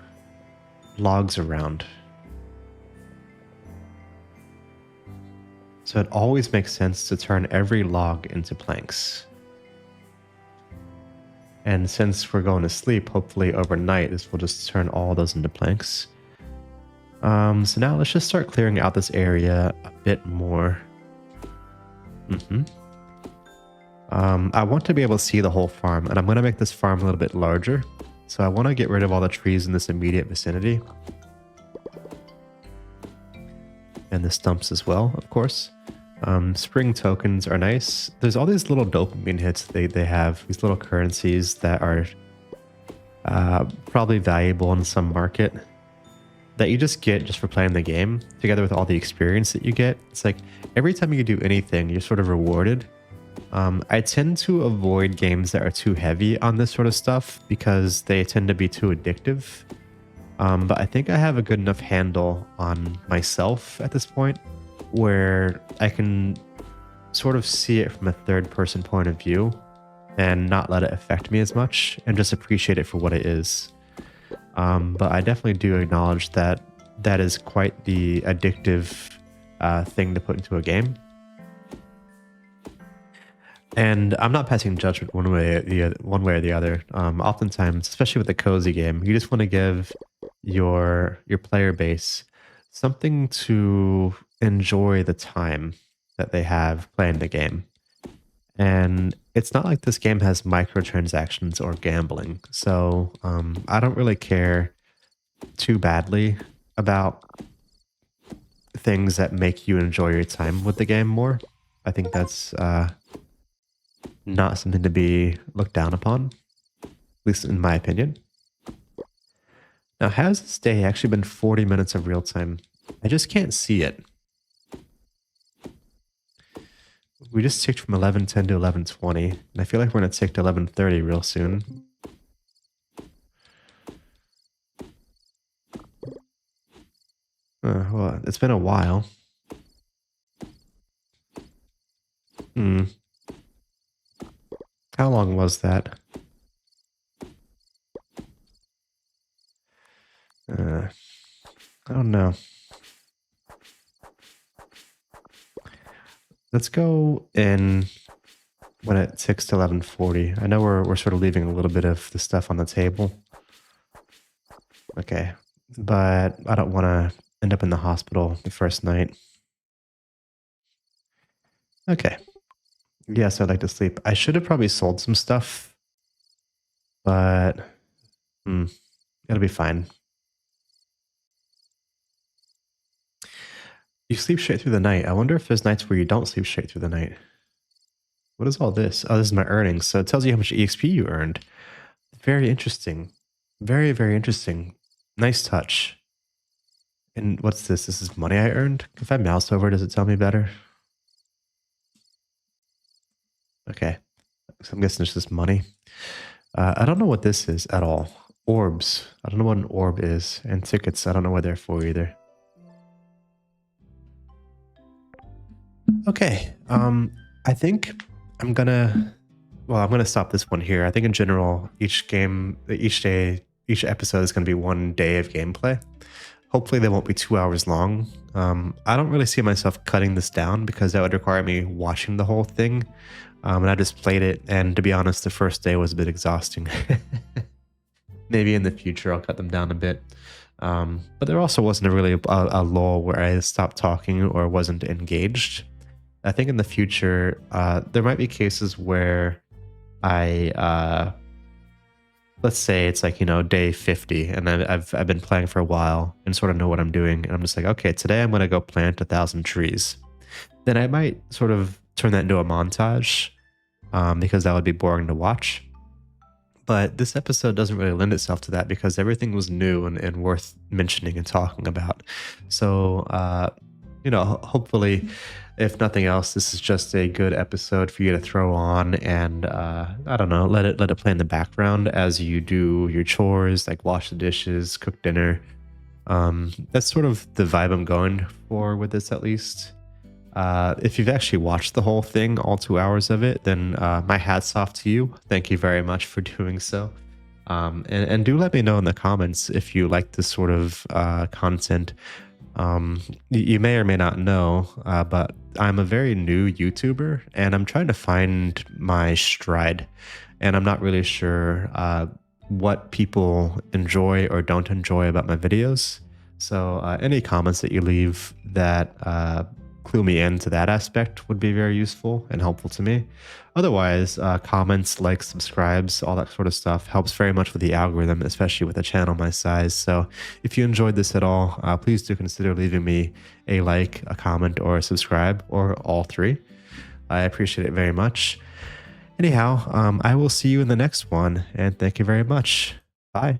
logs around. So it always makes sense to turn every log into planks. And since we're going to sleep, hopefully overnight, this will just turn all those into planks. So now let's just start clearing out this area a bit more. Mm-hmm. I want to be able to see the whole farm, and I'm going to make this farm a little bit larger. So I want to get rid of all the trees in this immediate vicinity. And the stumps as well, of course. Spring tokens are nice. There's all these little dopamine hits they have, these little currencies that are probably valuable in some market that you just get just for playing the game, together with all the experience that you get. It's like every time you do anything, you're sort of rewarded. I tend to avoid games that are too heavy on this sort of stuff because they tend to be too addictive. But I think I have a good enough handle on myself at this point where I can sort of see it from a third person point of view and not let it affect me as much and just appreciate it for what it is. But I definitely do acknowledge that that is quite the addictive thing to put into a game. And I'm not passing judgment one way or the other. Oftentimes, especially with a cozy game, you just want to give your player base something to enjoy the time that they have playing the game. And it's not like this game has microtransactions or gambling. So I don't really care too badly about things that make you enjoy your time with the game more. I think that's not something to be looked down upon, at least in my opinion. Now, has this day actually been 40 minutes of real time? I just can't see it. We just ticked from 11:10 to 11:20, and I feel like we're going to tick to 11:30 real soon. Well, it's been a while. How long was that? I don't know. Let's go in when it ticks to 11:40. I know we're sort of leaving a little bit of the stuff on the table. Okay, but I don't want to end up in the hospital the first night. Okay. Yes, I'd like to sleep. I should have probably sold some stuff, but it'll be fine. You sleep straight through the night. I wonder if there's nights where you don't sleep straight through the night. What is all this? Oh, this is my earnings. So it tells you how much EXP you earned. Very interesting. Very, very interesting. Nice touch. And what's this? This is money I earned? If I mouse over, does it tell me better? Okay. So I'm guessing it's just money. I don't know what this is at all. Orbs. I don't know what an orb is. And tickets. I don't know what they're for either. Okay. I think I'm gonna stop this one here. I think in general, each episode is gonna be one day of gameplay. Hopefully they won't be 2 hours long. I don't really see myself cutting this down because that would require me watching the whole thing. And I just played it, and to be honest, the first day was a bit exhausting. Maybe in the future I'll cut them down a bit. But there also wasn't really a lull where I stopped talking or wasn't engaged. I think in the future, there might be cases where I, let's say it's like, day 50, and I've been playing for a while and sort of know what I'm doing. And I'm just like, okay, today I'm going to go plant 1,000 trees. Then I might sort of turn that into a montage because that would be boring to watch. But this episode doesn't really lend itself to that because everything was new and worth mentioning and talking about. So, hopefully, if nothing else, this is just a good episode for you to throw on and, I don't know, let it play in the background as you do your chores, like wash the dishes, cook dinner. That's sort of the vibe I'm going for with this, at least. If you've actually watched the whole thing, all 2 hours of it, then my hat's off to you. Thank you very much for doing so. And do let me know in the comments if you like this sort of content. You may or may not know, but I'm a very new YouTuber and I'm trying to find my stride. And I'm not really sure what people enjoy or don't enjoy about my videos. So any comments that you leave that clue me into that aspect would be very useful and helpful to me. Otherwise, comments, likes, subscribes, all that sort of stuff helps very much with the algorithm, especially with a channel my size. So if you enjoyed this at all, please do consider leaving me a like, a comment, or a subscribe, or all three. I appreciate it very much. Anyhow, I will see you in the next one, and thank you very much. Bye.